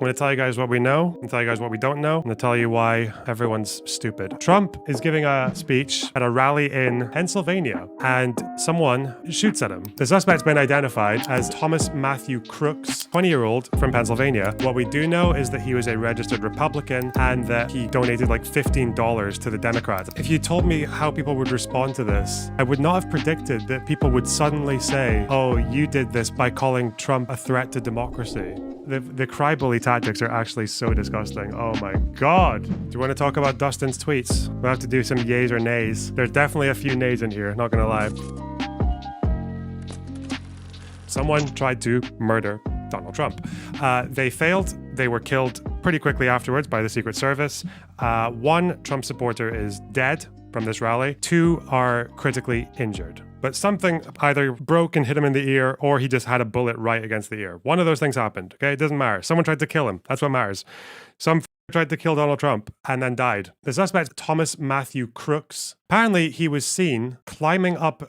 I'm going to tell you guys what we know. I'm going to tell you guys what we don't know. I'm going to tell you why everyone's stupid. Trump is giving a speech at a rally in Pennsylvania, and someone shoots at him. The suspect's been identified as Thomas Matthew Crooks, 20-year-old from Pennsylvania. What we do know is that he was a registered Republican and that he donated like $15 to the Democrats. If you told me how people would respond to this, I would not have predicted that people would suddenly say, oh, you did this by calling Trump a threat to democracy. The cry-bully tactics are actually so disgusting. Oh my god. Do you want to talk about Dustin's tweets? We'll have to do some yays or nays. There's definitely a few nays in here, not gonna lie. Someone tried to murder Donald Trump. They failed. They were killed pretty quickly afterwards by the Secret Service. One Trump supporter is dead from this rally. Two are critically injured. But something either broke and hit him in the ear, or he just had a bullet right against the ear. One of those things happened, okay? It doesn't matter. Someone tried to kill him. That's what matters. Some tried to kill Donald Trump and then died. The suspect, Thomas Matthew Crooks, apparently he was seen climbing up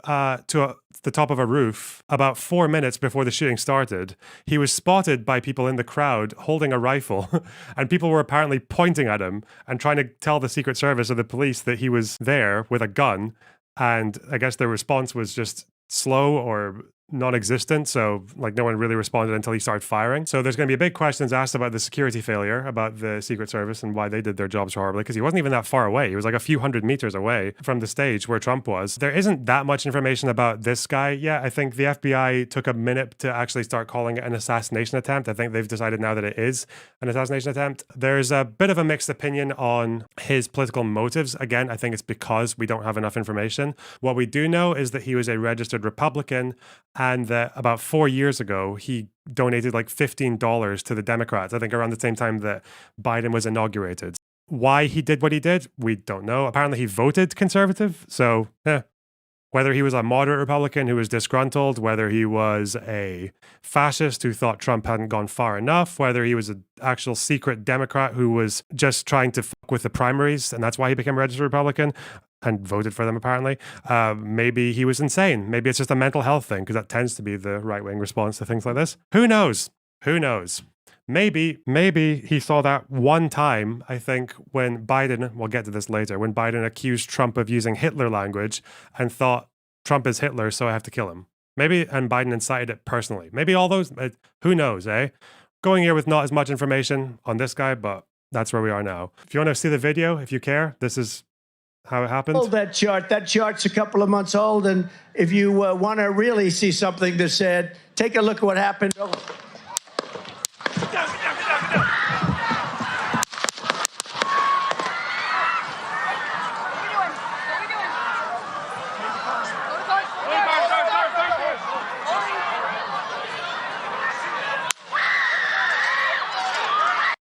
to the top of a roof about 4 minutes before the shooting started. He was spotted by people in the crowd holding a rifle, and people were apparently pointing at him and trying to tell the Secret Service or the police that he was there with a gun. And I guess the response was just slow or non-existent, so like no one really responded until he started firing. So there's going to be big questions asked about the security failure, about the Secret Service and why they did their jobs horribly, because he wasn't even that far away. He was like a few hundred meters away from the stage where Trump was. There isn't that much information about this guy yet. I think the FBI took a minute to actually start calling it an assassination attempt. I think they've decided now that it is an assassination attempt. There's a bit of a mixed opinion on his political motives. Again, I think it's because we don't have enough information. What we do know is that he was a registered Republican, and that about 4 years ago, he donated like $15 to the Democrats, I think around the same time that Biden was inaugurated. Why he did what he did, we don't know. Apparently he voted conservative, so whether he was a moderate Republican who was disgruntled, whether he was a fascist who thought Trump hadn't gone far enough, whether he was an actual secret Democrat who was just trying to fuck with the primaries, and that's why he became a registered Republican and voted for them apparently. Maybe he was insane. Maybe it's just a mental health thing, because that tends to be the right-wing response to things like this. Who knows? Who knows? Maybe he saw that one time, I think, when Biden, we'll get to this later, when Biden accused Trump of using Hitler language and thought, Trump is Hitler, so I have to kill him. Maybe, and Biden incited it personally. Maybe all those, who knows, eh? Going here with not as much information on this guy, but that's where we are now. If you want to see the video, if you care, this is how it happened. Oh, that chart's a couple of months old, and if you want to really see something that's said, take a look at what happened. Oh.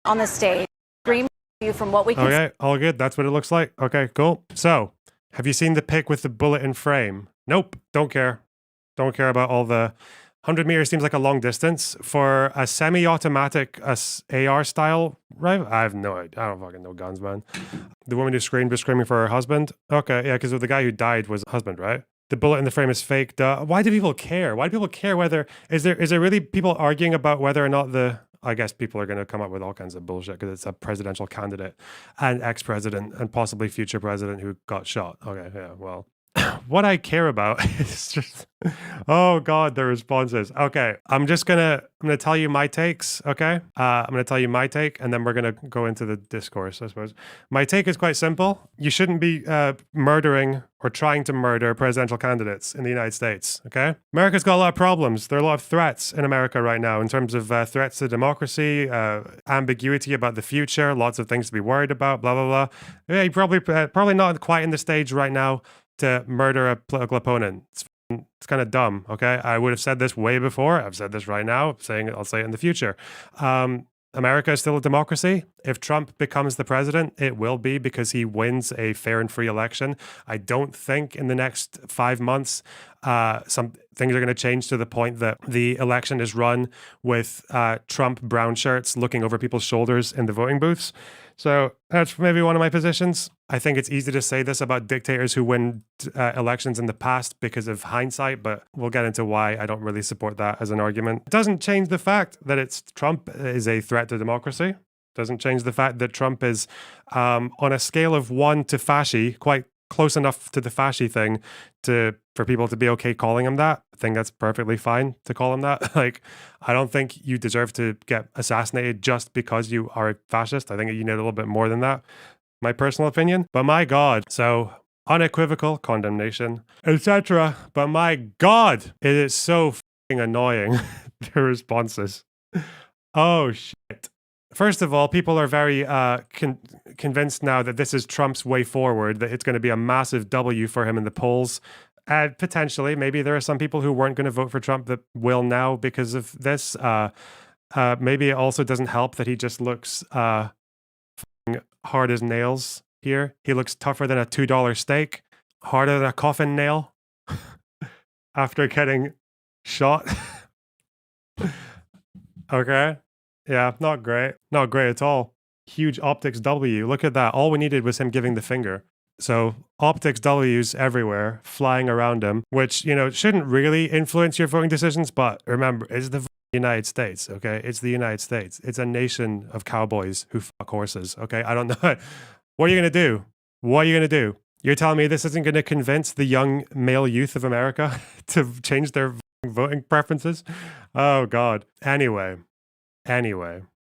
On the stage, scream you from what we can. Okay, all good. That's what it looks like. Okay, cool. So, have you seen the pic with the bullet in frame? Nope, don't care. Don't care about all the 100 meters seems like a long distance for a semi-automatic AR style rifle. I have no idea. I don't fucking know guns, man. The woman who screamed was screaming for her husband. Okay, yeah, because the guy who died was husband, right? The bullet in the frame is fake. Duh. Why do people care? Why do people care whether is there really people arguing about whether or not the I guess people are going to come up with all kinds of bullshit because it's a presidential candidate and ex-president and possibly future president who got shot. Okay, yeah, well, what I care about is just, oh God, the responses. Okay, I'm gonna tell you my takes, okay? I'm gonna tell you my take, and then we're gonna go into the discourse, I suppose. My take is quite simple. You shouldn't be murdering or trying to murder presidential candidates in the United States, okay? America's got a lot of problems. There are a lot of threats in America right now in terms of threats to democracy, ambiguity about the future, lots of things to be worried about, blah, blah, blah. Yeah, you probably not quite in the stage right now to murder a political opponent. It's kind of dumb, okay? I would have said this way before. I've said this right now. I'll say it in the future. America is still a democracy. If Trump becomes the president, it will be because he wins a fair and free election. I don't think in the next 5 months Some things are going to change to the point that the election is run with Trump brown shirts looking over people's shoulders in the voting booths. So that's maybe one of my positions. I think it's easy to say this about dictators who win elections in the past because of hindsight, but we'll get into why I don't really support that as an argument. It doesn't change the fact that Trump is a threat to democracy. Doesn't change the fact that Trump is on a scale of 1 to fasci, quite close enough to the fasci thing for people to be okay calling him that. I think that's perfectly fine to call him that. Like, I don't think you deserve to get assassinated just because you are a fascist. I think you need a little bit more than that. My personal opinion. But my God, so unequivocal condemnation, etc. But my God, it is so fucking annoying, their responses. Oh, shit. First of all, people are very convinced now that this is Trump's way forward, that it's going to be a massive W for him in the polls. Potentially, maybe there are some people who weren't going to vote for Trump that will now because of this. Maybe it also doesn't help that he just looks hard as nails here. He looks tougher than a $2 steak, harder than a coffin nail after getting shot. Okay. Yeah, not great. Not great at all. Huge optics W. Look at that. All we needed was him giving the finger. So optics W's everywhere, flying around him, which, shouldn't really influence your voting decisions. But remember, it's the United States, okay? It's the United States. It's a nation of cowboys who fuck horses, okay? I don't know. What are you going to do? What are you going to do? You're telling me this isn't going to convince the young male youth of America to change their voting preferences? Oh, God. Anyway,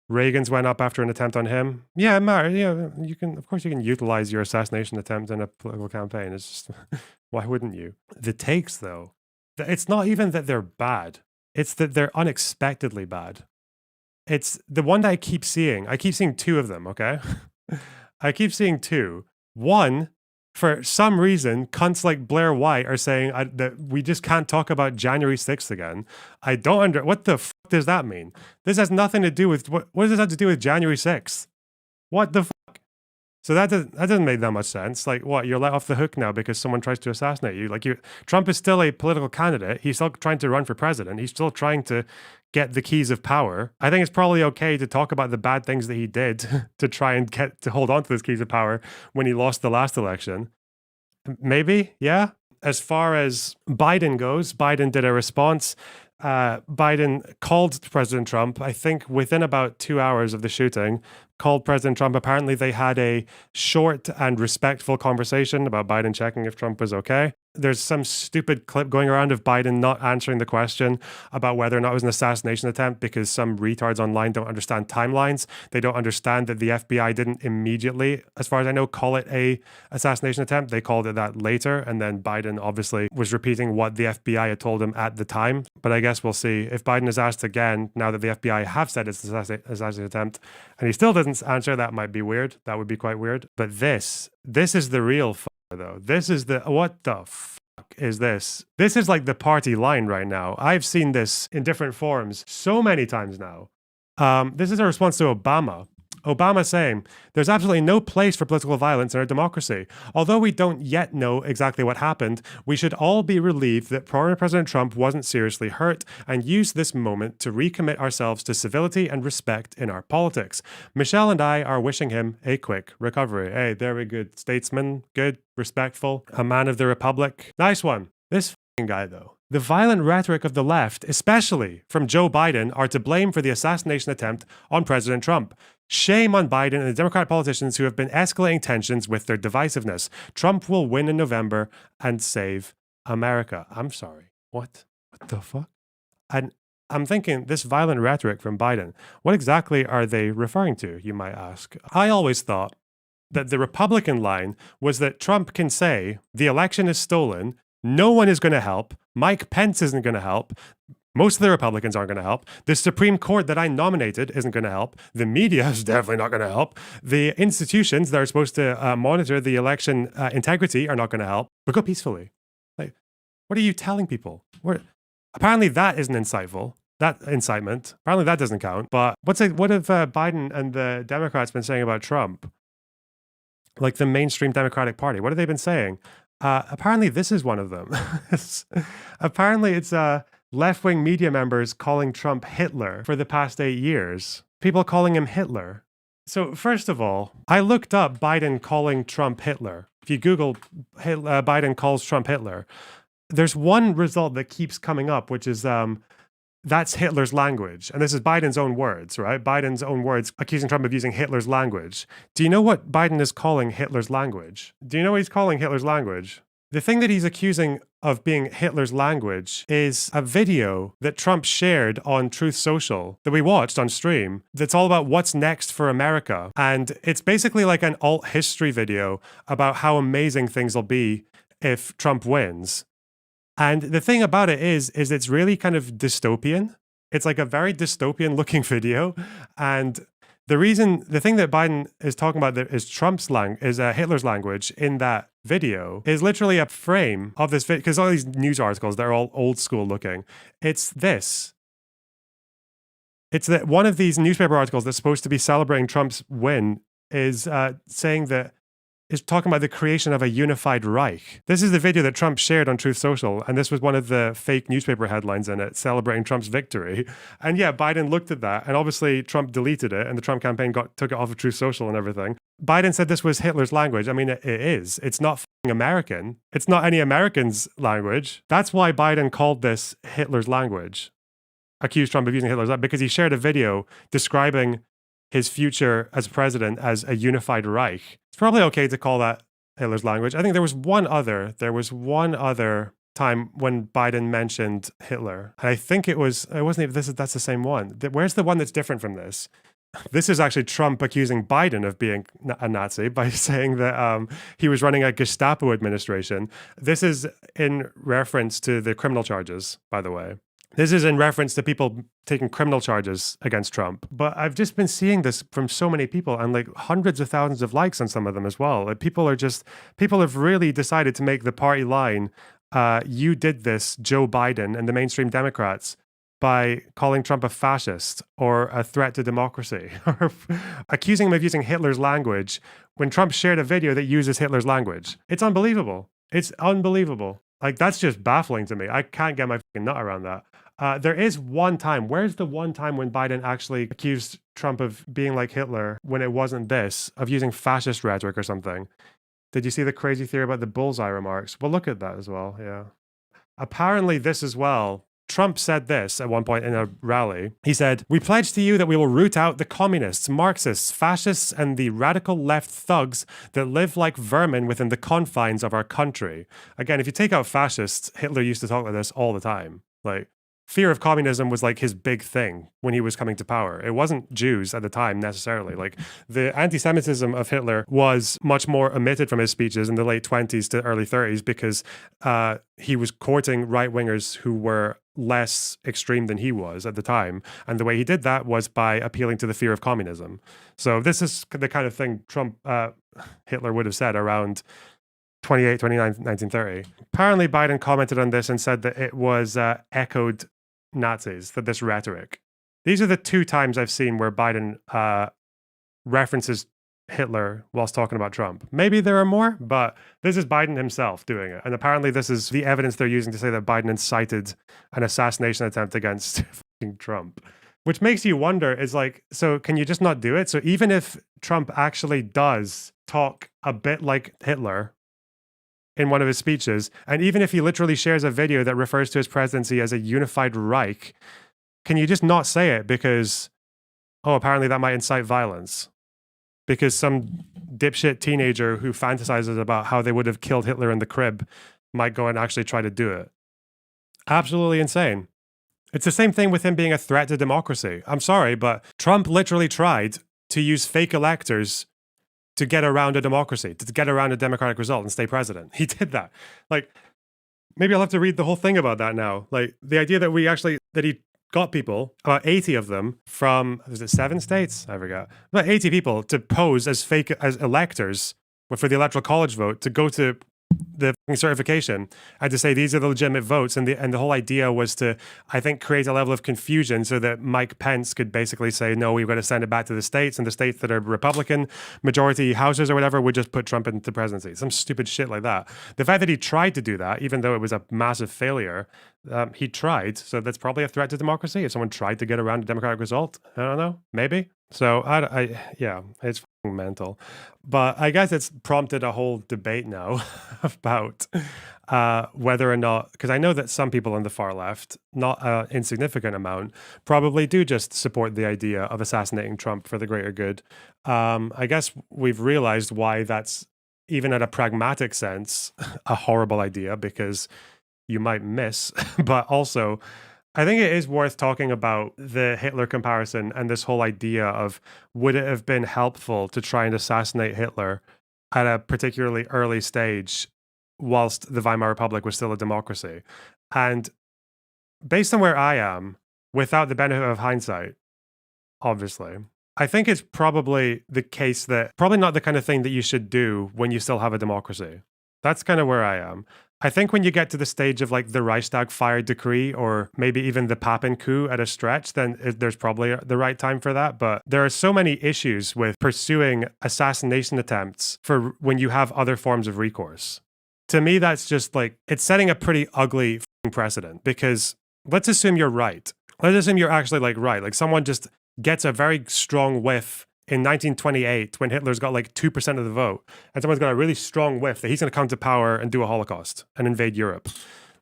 Reagan's went up after an attempt on him. Yeah, you can utilize your assassination attempt in a political campaign. It's just, why wouldn't you? The takes, though, it's not even that they're bad. It's that they're unexpectedly bad. It's the one that I keep seeing. I keep seeing two of them, okay? I keep seeing two. One, for some reason, cunts like Blair White are saying that we just can't talk about January 6th again. I don't what the fuck does that mean? This has nothing to do with, what does this have to do with January 6th? What the fuck? So that doesn't make that much sense. Like, what, you're let off the hook now because someone tries to assassinate you? Like, Trump is still a political candidate. He's still trying to run for president. He's still trying to get the keys of power. I think it's probably okay to talk about the bad things that he did to try and get to hold on to those keys of power when he lost the last election. Maybe, yeah. As far as Biden goes, Biden did a response. Biden called President Trump, I think within about 2 hours of the shooting, called President Trump. Apparently they had a short and respectful conversation about Biden checking if Trump was okay. There's some stupid clip going around of Biden not answering the question about whether or not it was an assassination attempt because some retards online don't understand timelines. They don't understand that the FBI didn't immediately, as far as I know, call it a assassination attempt. They called it that later, and then Biden obviously was repeating what the FBI had told him at the time. But I guess we'll see. If Biden is asked again, now that the FBI have said it's an assassination attempt, and he still doesn't answer, that might be weird. That would be quite weird. But this is the real though. This is what the fuck is this? This is like the party line right now. I've seen this in different forms so many times now. This is a response to Obama. Obama saying, there's absolutely no place for political violence in our democracy. Although we don't yet know exactly what happened, we should all be relieved that former President Trump wasn't seriously hurt and use this moment to recommit ourselves to civility and respect in our politics. Michelle and I are wishing him a quick recovery. Hey, very good statesman, good, respectful, a man of the republic. Nice one. This guy, though. The violent rhetoric of the left, especially from Joe Biden, are to blame for the assassination attempt on President Trump. Shame on Biden and the Democratic politicians who have been escalating tensions with their divisiveness. Trump will win in November and save America. I'm sorry. What? What the fuck? And I'm thinking, this violent rhetoric from Biden, what exactly are they referring to, you might ask? I always thought that the Republican line was that Trump can say, the election is stolen, no one is going to help, Mike Pence isn't going to help, most of the Republicans aren't going to help, the Supreme Court that I nominated isn't going to help, the media is definitely not going to help, the institutions that are supposed to monitor the election integrity are not going to help, but go peacefully. Like, what are you telling people? Apparently that isn't insightful. That incitement, apparently that doesn't count. But what have Biden and the Democrats been saying about Trump? Like the mainstream Democratic Party, what have they been saying? Apparently, this is one of them. Apparently, it's left-wing media members calling Trump Hitler for the past 8 years. People calling him Hitler. So first of all, I looked up Biden calling Trump Hitler. If you Google Biden calls Trump Hitler, there's one result that keeps coming up, which is that's Hitler's language. And this is Biden's own words, right? Biden's own words accusing Trump of using Hitler's language. Do you know what Biden is calling Hitler's language? Do you know what he's calling Hitler's language? The thing that he's accusing of being Hitler's language is a video that Trump shared on Truth Social that we watched on stream that's all about what's next for America. And it's basically like an alt history video about how amazing things will be if Trump wins. And the thing about it is it's really kind of dystopian. It's like a very dystopian looking video. And the thing that Biden is talking about that is Hitler's language in that video is literally a frame of this video, because all these news articles, they're all old school looking. It's this. It's that one of these newspaper articles that's supposed to be celebrating Trump's win is talking about the creation of a unified Reich. This is the video that Trump shared on Truth Social, and this was one of the fake newspaper headlines in it, celebrating Trump's victory. And yeah, Biden looked at that, and obviously Trump deleted it, and the Trump campaign took it off of Truth Social and everything. Biden said this was Hitler's language. I mean, it is. It's not American. It's not any American's language. That's why Biden called this Hitler's language. Accused Trump of using Hitler's language, because he shared a video describing his future as president as a unified Reich. It's probably okay to call that Hitler's language. I think there was one other time when Biden mentioned Hitler. And I think that's the same one. Where's the one that's different from this? This is actually Trump accusing Biden of being a Nazi by saying that he was running a Gestapo administration. This is in reference to the criminal charges, by the way. This is in reference to people taking criminal charges against Trump. But I've just been seeing this from so many people, and like hundreds of thousands of likes on some of them as well. Like people have really decided to make the party line, you did this, Joe Biden and the mainstream Democrats, by calling Trump a fascist or a threat to democracy, or accusing him of using Hitler's language when Trump shared a video that uses Hitler's language. It's unbelievable. It's unbelievable. Like, that's just baffling to me. I can't get my fucking nut around that. There is one time. Where's the one time when Biden actually accused Trump of being like Hitler when it wasn't this, of using fascist rhetoric or something? Did you see the crazy theory about the bullseye remarks? Well, look at that as well. Yeah. Apparently this as well. Trump said this at one point in a rally. He said, "We pledge to you that we will root out the communists, Marxists, fascists, and the radical left thugs that live like vermin within the confines of our country." Again, if you take out fascists, Hitler used to talk like this all the time. Like, fear of communism was like his big thing when he was coming to power. It wasn't Jews at the time necessarily. Like, the anti-Semitism of Hitler was much more omitted from his speeches in the late 20s to early 30s because he was courting right-wingers who were less extreme than he was at the time. And the way he did that was by appealing to the fear of communism. So this is the kind of thing Hitler would have said around 1930. Apparently Biden commented on this and said that it was echoed Nazis, that this rhetoric. These are the two times I've seen where Biden references Hitler whilst talking about Trump. Maybe there are more, but this is Biden himself doing it. And apparently this is the evidence they're using to say that Biden incited an assassination attempt against Trump. Which makes you wonder, is like, so can you just not do it? So even if Trump actually does talk a bit like Hitler in one of his speeches, and even if he literally shares a video that refers to his presidency as a unified Reich, can you just not say it because, apparently that might incite violence? Because some dipshit teenager who fantasizes about how they would have killed Hitler in the crib might go and actually try to do it. Absolutely insane. It's the same thing with him being a threat to democracy. I'm sorry, but Trump literally tried to use fake electors to get around a democracy, to get around a democratic result and stay president. He did that. Like, maybe I'll have to read the whole thing about that now. Like, the idea that that he got people, about 80 of them from, is it 7 states? I forgot. About 80 people to pose as fake, as electors for the electoral college vote to go to the certification and to say these are the legitimate votes. And the whole idea was to, I think, create a level of confusion so that Mike Pence could basically say, no, we've got to send it back to the states, and the states that are Republican majority houses or whatever would just put Trump into the presidency. Some stupid shit like that. The fact that he tried to do that, even though it was a massive failure, he tried. So that's probably a threat to democracy. If someone tried to get around a democratic result, I don't know, maybe. So yeah, it's mental. But I guess it's prompted a whole debate now about whether or not, because I know that some people on the far left, not an insignificant amount, probably do just support the idea of assassinating Trump for the greater good. I guess we've realized why that's, even at a pragmatic sense, a horrible idea, because you might miss, but also I think it is worth talking about the Hitler comparison and this whole idea of, would it have been helpful to try and assassinate Hitler at a particularly early stage whilst the Weimar Republic was still a democracy? And based on where I am, without the benefit of hindsight, obviously, I think it's probably the case that probably not the kind of thing that you should do when you still have a democracy. That's kind of where I am. I think when you get to the stage of like the Reichstag fire decree, or maybe even the Papen coup at a stretch, then there's probably the right time for that. But there are so many issues with pursuing assassination attempts for when you have other forms of recourse. To me, that's just like, it's setting a pretty ugly precedent, because let's assume you're right. Let's assume you're actually like right. Like someone just gets a very strong whiff in 1928, when Hitler's got like 2% of the vote, and someone's got a really strong whiff that he's going to come to power and do a Holocaust and invade Europe.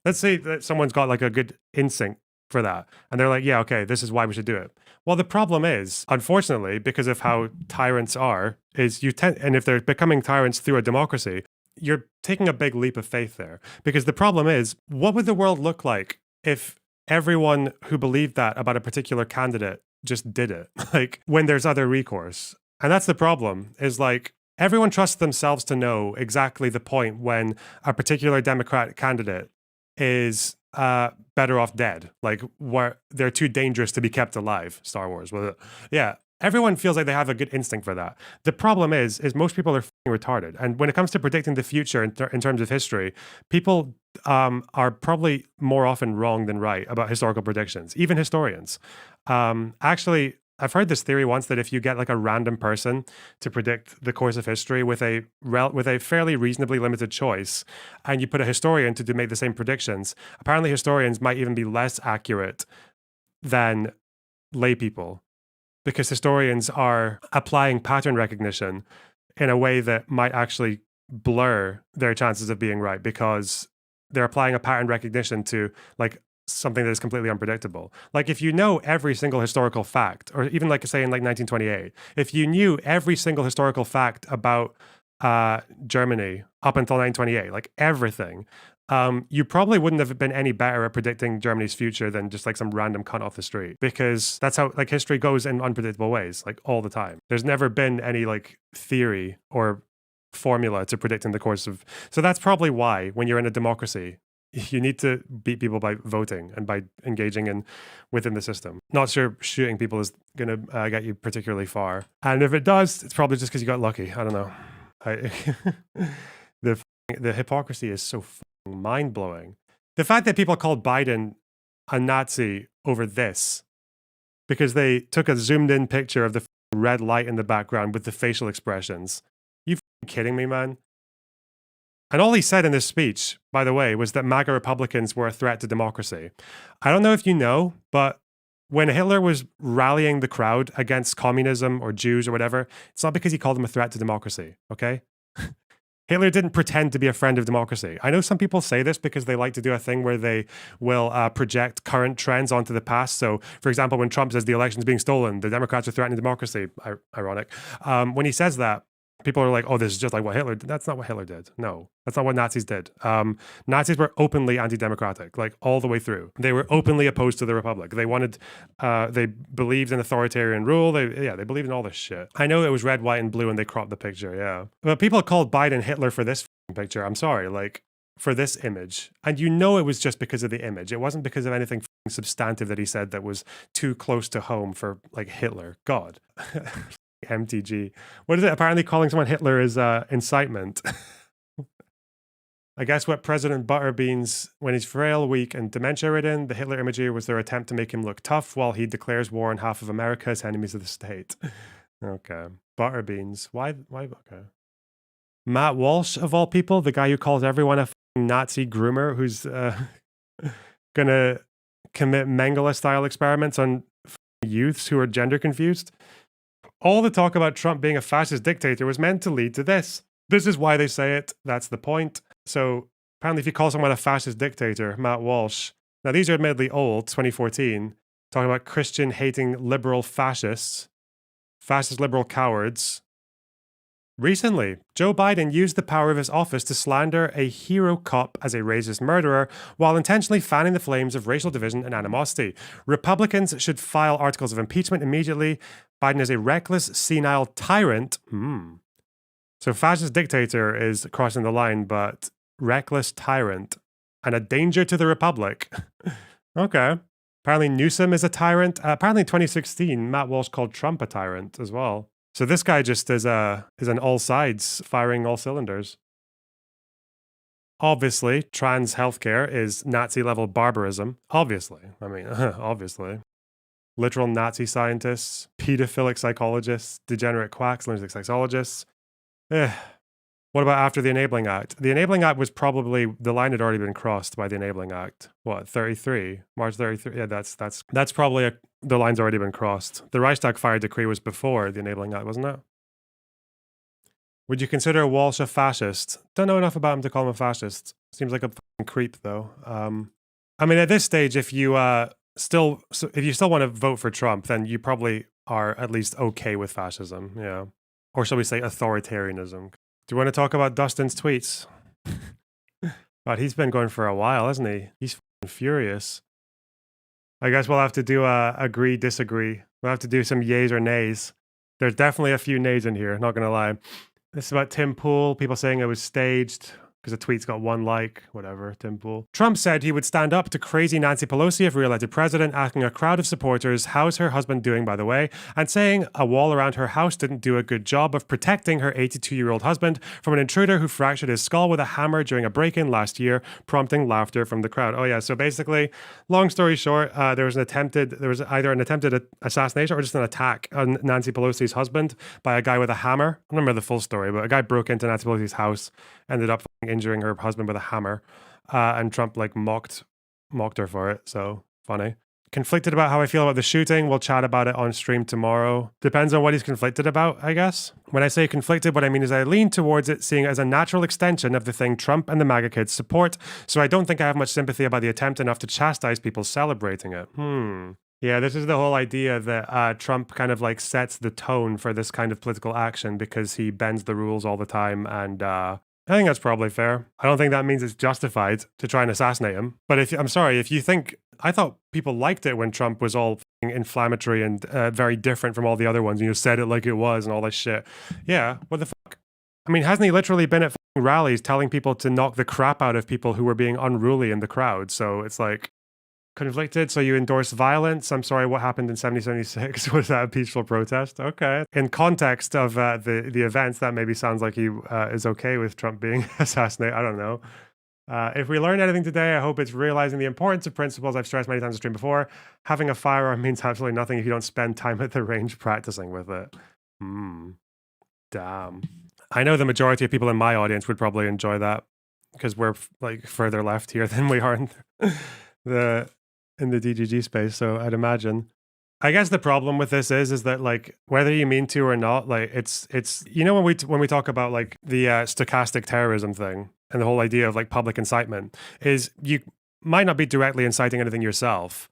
Let's say that someone's got like a good instinct for that, and they're like, yeah, okay, this is why we should do it. Well, the problem is, unfortunately, because of how tyrants are, is you tend, and if they're becoming tyrants through a democracy, you're taking a big leap of faith there. Because the problem is, what would the world look like if everyone who believed that about a particular candidate just did it, like when there's other recourse? And that's the problem, is like everyone trusts themselves to know exactly the point when a particular Democratic candidate is better off dead, like where they're too dangerous to be kept alive. Star Wars, was it? Yeah. Everyone feels like they have a good instinct for that. The problem is most people are retarded. And when it comes to predicting the future in terms of history, people are probably more often wrong than right about historical predictions, even historians. Actually, I've heard this theory once that if you get like a random person to predict the course of history with a fairly reasonably limited choice, and you put a historian to make the same predictions, apparently historians might even be less accurate than lay people, because historians are applying pattern recognition in a way that might actually blur their chances of being right, because they're applying a pattern recognition to like something that is completely unpredictable. Like if you know every single historical fact, or even like say in like 1928, if you knew every single historical fact about Germany up until 1928, like everything, you probably wouldn't have been any better at predicting Germany's future than just like some random cunt off the street, because that's how like history goes in unpredictable ways, like all the time. There's never been any like theory or formula to predicting the course of. So that's probably why when you're in a democracy, you need to beat people by voting and by engaging in within the system. Not sure shooting people is going to get you particularly far. And if it does, it's probably just because you got lucky. I don't know. The hypocrisy is so mind-blowing. The fact that people called Biden a Nazi over this, because they took a zoomed-in picture of the red light in the background with the facial expressions. You kidding me, man? And all he said in this speech, by the way, was that MAGA Republicans were a threat to democracy. I don't know if you know, but when Hitler was rallying the crowd against communism or Jews or whatever, it's not because he called them a threat to democracy, okay? Hitler didn't pretend to be a friend of democracy. I know some people say this because they like to do a thing where they will project current trends onto the past. So, for example, when Trump says the election's being stolen, the Democrats are threatening democracy, ironic. When he says that, people are like, oh, this is just like what Hitler did. That's not what Hitler did. No, that's not what Nazis did. Nazis were openly anti-democratic, like all the way through. They were openly opposed to the Republic. They wanted, they believed in authoritarian rule. They believed in all this shit. I know it was red, white, and blue, and they cropped the picture, yeah. But people called Biden Hitler for this picture. I'm sorry, like, for this image. And you know it was just because of the image. It wasn't because of anything substantive that he said that was too close to home for, like, Hitler. God. MTG. What is it? Apparently calling someone Hitler is incitement. I guess what President Butterbeans, when he's frail, weak, and dementia-ridden, the Hitler imagery was their attempt to make him look tough while he declares war on half of America as enemies of the state. Okay. Butterbeans. Why? Okay. Matt Walsh, of all people, the guy who calls everyone a Nazi groomer who's gonna commit Mengele-style experiments on youths who are gender confused. All the talk about Trump being a fascist dictator was meant to lead to this. This is why they say it. That's the point. So apparently if you call someone a fascist dictator, Matt Walsh, now these are admittedly old, 2014, talking about Christian-hating liberal fascists, fascist liberal cowards. Recently, Joe Biden used the power of his office to slander a hero cop as a racist murderer while intentionally fanning the flames of racial division and animosity. Republicans should file articles of impeachment immediately. Biden is a reckless, senile tyrant. So fascist dictator is crossing the line, but reckless tyrant and a danger to the republic. Okay. Apparently Newsom is a tyrant. Apparently in 2016, Matt Walsh called Trump a tyrant as well. So this guy just is an all sides, firing all cylinders. Obviously, trans healthcare is Nazi-level barbarism. Obviously. I mean, obviously. Literal Nazi scientists, pedophilic psychologists, degenerate quacks, lunatic sexologists. What about after the Enabling Act? The Enabling Act was probably, the line had already been crossed by the Enabling Act. What, 33? March 33? Yeah, that's probably, the line's already been crossed. The Reichstag fire decree was before the Enabling Act, wasn't it? Would you consider Walsh a fascist? Don't know enough about him to call him a fascist. Seems like a fucking creep, though. I mean, at this stage, if you still want to vote for Trump, then you probably are at least okay with fascism, yeah. Or shall we say authoritarianism. Do you want to talk about Dustin's tweets? God, he's been going for a while, hasn't he? He's fucking furious. I guess we'll have to do agree, disagree. We'll have to do some yays or nays. There's definitely a few nays in here, not gonna lie. This is about Tim Pool, people saying it was staged because the tweet's got 1 like, whatever, Tim Pool. Trump said he would stand up to crazy Nancy Pelosi if re-elected president, asking a crowd of supporters, how's her husband doing, by the way, and saying a wall around her house didn't do a good job of protecting her 82-year-old husband from an intruder who fractured his skull with a hammer during a break-in last year, prompting laughter from the crowd. Oh yeah, so basically, long story short, there was either an attempted assassination or just an attack on Nancy Pelosi's husband by a guy with a hammer. I don't remember the full story, but a guy broke into Nancy Pelosi's house, ended up injuring her husband with a hammer, and Trump like mocked her for it. So funny. Conflicted about how I feel about the shooting. We'll chat about it on stream tomorrow. Depends on what he's conflicted about, I guess. When I say conflicted, what I mean is I lean towards it, seeing it as a natural extension of the thing Trump and the MAGA kids support. So I don't think I have much sympathy about the attempt enough to chastise people celebrating it. Yeah, this is the whole idea that Trump kind of like sets the tone for this kind of political action because he bends the rules all the time, and I think that's probably fair. I don't think that means it's justified to try and assassinate him. But if you think, I thought people liked it when Trump was all inflammatory and very different from all the other ones, and said it like it was and all this shit. Yeah, what the fuck? I mean, hasn't he literally been at rallies telling people to knock the crap out of people who were being unruly in the crowd? So it's like, conflicted, so you endorse violence. I'm sorry, what happened in 1776? Was that a peaceful protest? Okay. In context of the events, that maybe sounds like he is okay with Trump being assassinated. I don't know. If we learned anything today, I hope it's realizing the importance of principles I've stressed many times on stream before. Having a firearm means absolutely nothing if you don't spend time at the range practicing with it. Damn. I know the majority of people in my audience would probably enjoy that because we're like further left here than we are in the DGG space, so I'd imagine. I guess the problem with this is that like whether you mean to or not, like it's when we talk about like the stochastic terrorism thing and the whole idea of like public incitement is you might not be directly inciting anything yourself,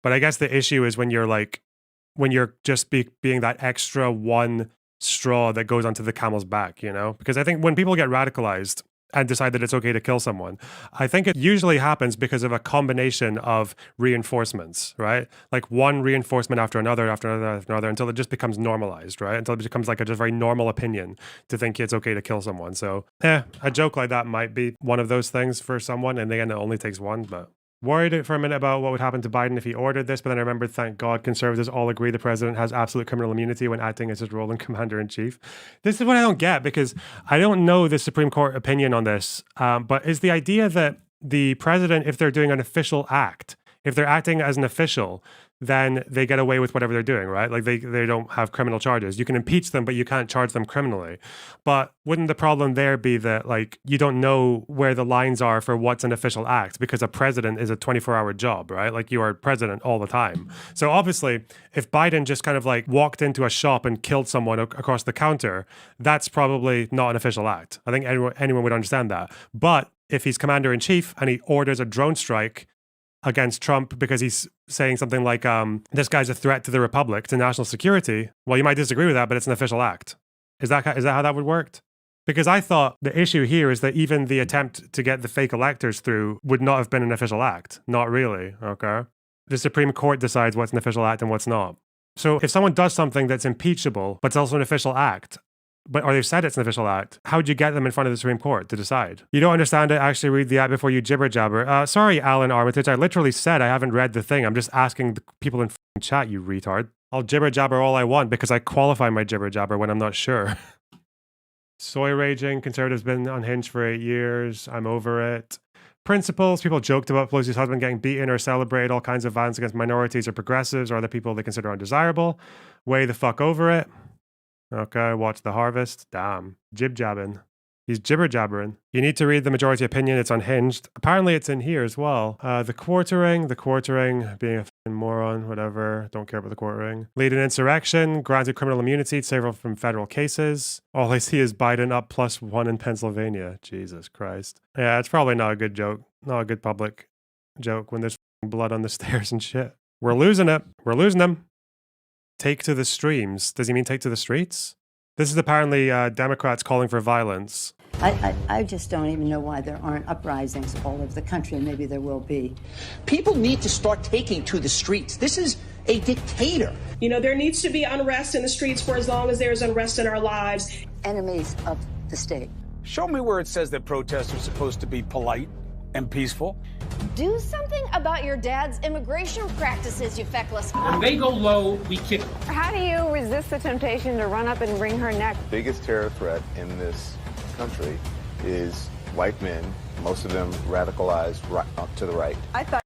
but I guess the issue is when you're just being that extra one straw that goes onto the camel's back, because I think when people get radicalized and decide that it's okay to kill someone, I think it usually happens because of a combination of reinforcements, right? Like one reinforcement after another, until it just becomes normalized, right? Until it becomes like a just very normal opinion to think it's okay to kill someone. So, a joke like that might be one of those things for someone, and again, it only takes one, but Worried for a minute about what would happen to Biden if he ordered this, but then I remembered, thank God, conservatives all agree the president has absolute criminal immunity when acting as his role in commander-in-chief. This is what I don't get, because I don't know the Supreme Court opinion on this, but is the idea that the president, if they're doing an official act, if they're acting as an official, then they get away with whatever they're doing, right? Like they don't have criminal charges. You can impeach them, but you can't charge them criminally. But wouldn't the problem there be that like you don't know where the lines are for what's an official act, because a president is a 24-hour job, right? Like you are president all the time. So obviously, if Biden just kind of like walked into a shop and killed someone across the counter, that's probably not an official act. I think anyone would understand that. But if he's commander-in-chief and he orders a drone strike against Trump because he's saying something like, this guy's a threat to the republic, to national security, well, you might disagree with that, but it's an official act. Is that how that would work? Because I thought the issue here is that even the attempt to get the fake electors through would not have been an official act. Not really, okay? The Supreme Court decides what's an official act and what's not. So if someone does something that's impeachable, but it's also an official act, or they've said it's an official act, how would you get them in front of the Supreme Court to decide? You don't understand it, actually read the act before you jibber jabber. Sorry, Alan Armitage, I literally said I haven't read the thing. I'm just asking the people in chat, you retard. I'll jibber jabber all I want because I qualify my jibber jabber when I'm not sure. Soy raging, conservatives been unhinged for 8 years. I'm over it. Principles, people joked about Pelosi's husband getting beaten or celebrated all kinds of violence against minorities or progressives or other people they consider undesirable. Way the fuck over it. Okay, watch The Harvest. Damn. Jib-jabbing. He's jibber-jabbering. You need to read the majority opinion. It's unhinged. Apparently it's in here as well. The quartering, being a f***ing moron, whatever. Don't care about the quartering. Lead an insurrection, granted criminal immunity, several from federal cases. All I see is Biden up +1 in Pennsylvania. Jesus Christ. Yeah, it's probably not a good joke. Not a good public joke when there's f***ing blood on the stairs and shit. We're losing it. We're losing them. Take to the streams. Does he mean take to the streets? This is apparently Democrats calling for violence. I just don't even know why there aren't uprisings all over the country, and maybe there will be. People need to start taking to the streets. This is a dictator. You know, there needs to be unrest in the streets for as long as there's unrest in our lives. Enemies of the state. Show me where it says that protests are supposed to be polite and peaceful. Do something about your dad's immigration practices, you feckless. When they go low, we kick. How do you resist the temptation to run up and wring her neck? The biggest terror threat in this country is white men, most of them radicalized to the right. I thought.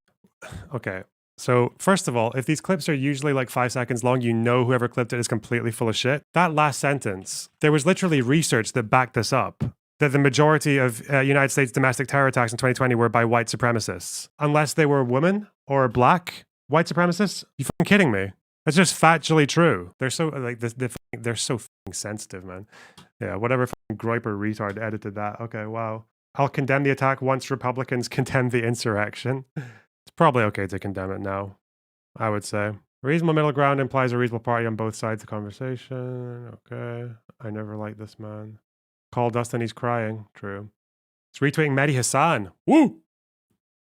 Okay. So first of all, if these clips are usually like 5 seconds long, you know whoever clipped it is completely full of shit. That last sentence, there was literally research that backed this up. That the majority of United States domestic terror attacks in 2020 were by white supremacists. Unless they were women or black white supremacists? You fucking kidding me? That's just factually true. They're so like they're so fucking sensitive, man. Yeah, whatever fucking groiper retard edited that. Okay, wow. I'll condemn the attack once Republicans condemn the insurrection. It's probably okay to condemn it now, I would say. Reasonable middle ground implies a reasonable party on both sides of the conversation. Okay. I never liked this man. Call Dustin, he's crying. True. It's retweeting Mehdi Hassan. Woo!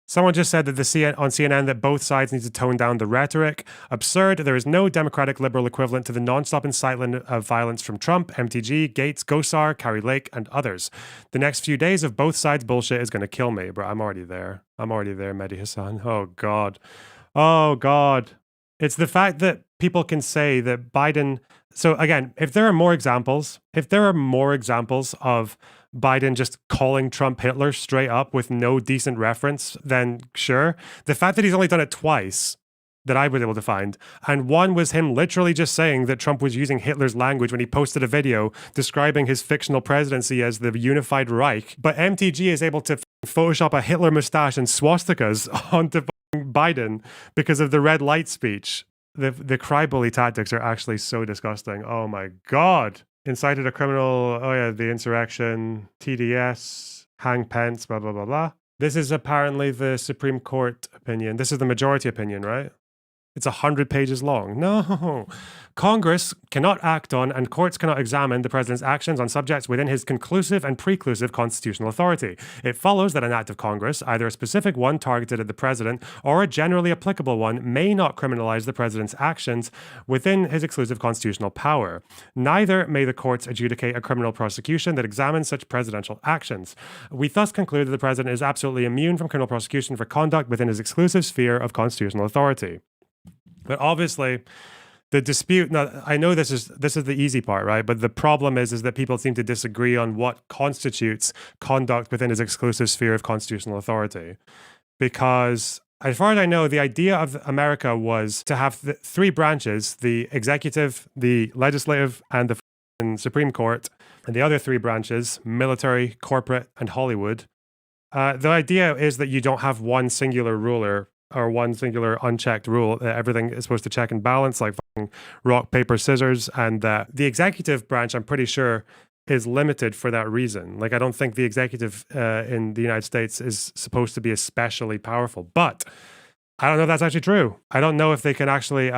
Someone just said that on CNN that both sides need to tone down the rhetoric. Absurd. There is no democratic liberal equivalent to the non-stop incitement of violence from Trump, MTG, Gates, Gosar, Carrie Lake, and others. The next few days of both sides bullshit is going to kill me, bro. I'm already there. Mehdi Hassan. Oh, God. Oh, God. It's the fact that people can say that Biden... So again, if there are more examples of Biden just calling Trump Hitler straight up with no decent reference, then sure. The fact that he's only done it twice that I was able to find, and one was him literally just saying that Trump was using Hitler's language when he posted a video describing his fictional presidency as the unified Reich, but MTG is able to Photoshop a Hitler mustache and swastikas onto Biden because of the red light speech. The cry-bully tactics are actually so disgusting. Oh my God. Incited a criminal, the insurrection, TDS, hang Pence, blah, blah, blah, blah. This is apparently the Supreme Court opinion. This is the majority opinion, right? It's 100 pages long. No. Congress cannot act on and courts cannot examine the president's actions on subjects within his conclusive and preclusive constitutional authority. It follows that an act of Congress, either a specific one targeted at the president or a generally applicable one, may not criminalize the president's actions within his exclusive constitutional power. Neither may the courts adjudicate a criminal prosecution that examines such presidential actions. We thus conclude that the president is absolutely immune from criminal prosecution for conduct within his exclusive sphere of constitutional authority. But obviously, the dispute. Now, I know this is the easy part, right? But the problem is that people seem to disagree on what constitutes conduct within his exclusive sphere of constitutional authority. Because, as far as I know, the idea of America was to have three branches: the executive, the legislative, and the Supreme Court, and the other three branches: military, corporate, and Hollywood. The idea is that you don't have one singular ruler or one singular unchecked rule. Everything is supposed to check and balance, like rock, paper, scissors. And the executive branch, I'm pretty sure, is limited for that reason. Like, I don't think the executive in the United States is supposed to be especially powerful. But I don't know if that's actually true. I don't know if they can actually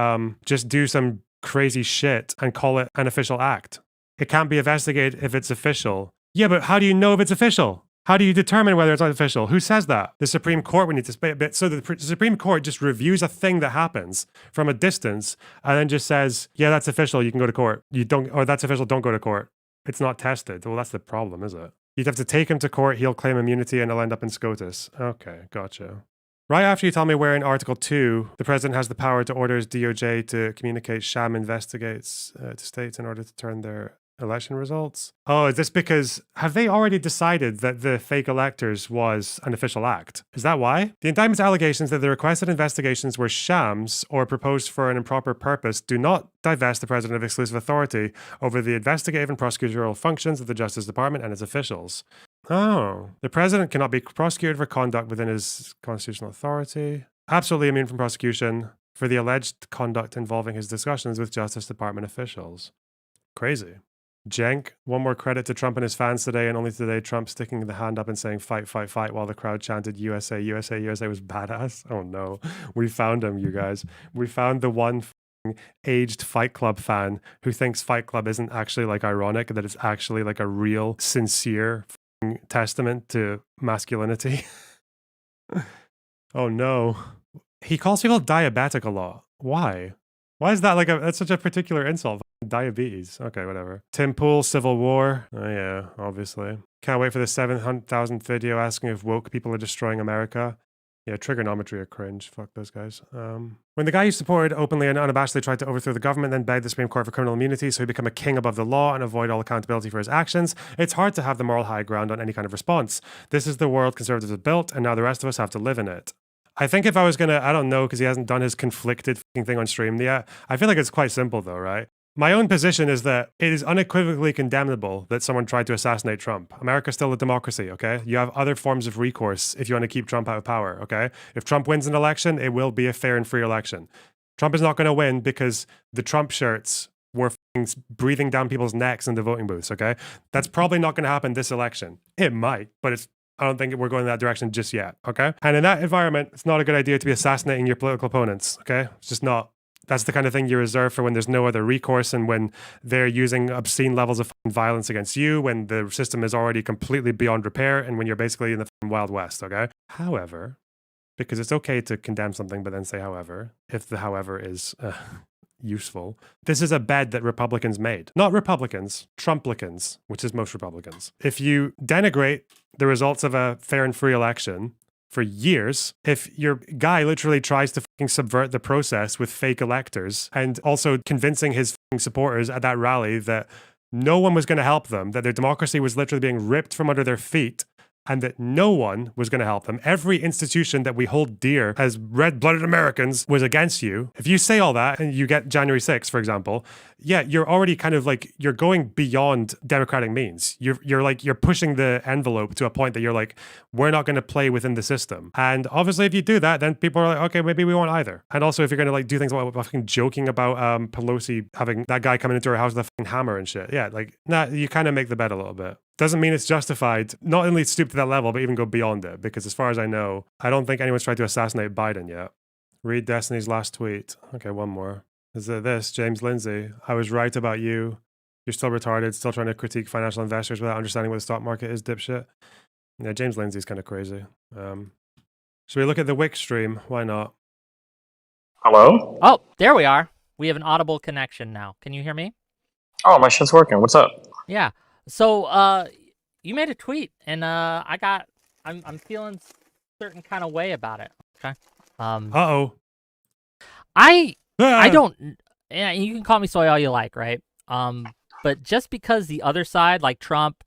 just do some crazy shit and call it an official act. It can't be investigated if it's official. Yeah, but how do you know if it's official? How do you determine whether it's unofficial? Who says that? The Supreme Court would need to say a bit. So the Supreme Court just reviews a thing that happens from a distance and then just says, yeah, that's official, you can go to court. You don't, or that's official, don't go to court. It's not tested. Well, that's the problem, is it? You'd have to take him to court, he'll claim immunity, and he'll end up in SCOTUS. Okay, gotcha. Right after you tell me where in Article 2 the president has the power to order his DOJ to communicate sham investigates to states in order to turn their election results. Oh, is this because, have they already decided that the fake electors was an official act? Is that why? The indictment's allegations that the requested investigations were shams or proposed for an improper purpose do not divest the president of exclusive authority over the investigative and prosecutorial functions of the Justice Department and its officials. Oh, the president cannot be prosecuted for conduct within his constitutional authority. Absolutely immune from prosecution for the alleged conduct involving his discussions with Justice Department officials. Crazy. Jenk, one more credit to Trump and his fans today, and only today Trump sticking the hand up and saying fight, fight, fight while the crowd chanted USA, USA, USA was badass. Oh no, we found him, you guys. We found the one aged Fight Club fan who thinks Fight Club isn't actually like ironic, that it's actually like a real, sincere testament to masculinity. Oh no. He calls people diabetic a lot. Why? Why is that that's such a particular insult? Diabetes. Okay, whatever. Tim Pool, Civil War. Oh yeah, obviously. Can't wait for the 700,000th video asking if woke people are destroying America. Yeah, trigonometry are cringe. Fuck those guys. When the guy you supported openly and unabashedly tried to overthrow the government, then begged the Supreme Court for criminal immunity so he become a king above the law and avoid all accountability for his actions, it's hard to have the moral high ground on any kind of response. This is the world conservatives have built, and now the rest of us have to live in it. I think if I was gonna, I don't know, because he hasn't done his conflicted thing on stream yet. I feel like it's quite simple though, right? My own position is that it is unequivocally condemnable that someone tried to assassinate Trump. America's still a democracy, okay? You have other forms of recourse if you want to keep Trump out of power, okay? If Trump wins an election, it will be a fair and free election. Trump is not going to win because the Trump shirts were breathing down people's necks in the voting booths, okay? That's probably not going to happen this election. It might, but I don't think we're going in that direction just yet, okay? And in that environment, it's not a good idea to be assassinating your political opponents, okay? It's just not. That's the kind of thing you reserve for when there's no other recourse and when they're using obscene levels of violence against you, when the system is already completely beyond repair, and when you're basically in the Wild West, okay? However, because it's okay to condemn something but then say however, if the however is useful, this is a bed that Republicans made. Not Republicans, Trumplicans, which is most Republicans. If you denigrate the results of a fair and free election for years, if your guy literally tries to subvert the process with fake electors and also convincing his supporters at that rally that no one was going to help them, that their democracy was literally being ripped from under their feet, and that no one was going to help them. Every institution that we hold dear as red-blooded Americans was against you. If you say all that and you get January 6th, for example, yeah, you're already kind of like, you're going beyond democratic means. You're pushing the envelope to a point that you're like, we're not going to play within the system. And obviously if you do that, then people are like, okay, maybe we won't either. And also if you're going to like do things like fucking joking about Pelosi having that guy coming into her house with a fucking hammer and shit. Yeah, like, nah, you kind of make the bet a little bit. Doesn't mean it's justified, not only stoop to that level, but even go beyond it. Because as far as I know, I don't think anyone's tried to assassinate Biden yet. Read Destiny's last tweet. Okay, one more. Is it this? James Lindsay. I was right about you. You're still retarded, still trying to critique financial investors without understanding what the stock market is, dipshit. Yeah, James Lindsay's kind of crazy. Should we look at the Wix stream? Why not? Hello? Oh, there we are. We have an audible connection now. Can you hear me? Oh, my shit's working. What's up? Yeah. So, you made a tweet, and I'm feeling certain kind of way about it. Okay. Uh-oh. I don't. Yeah, you can call me soy all you like, right? But just because the other side, like Trump,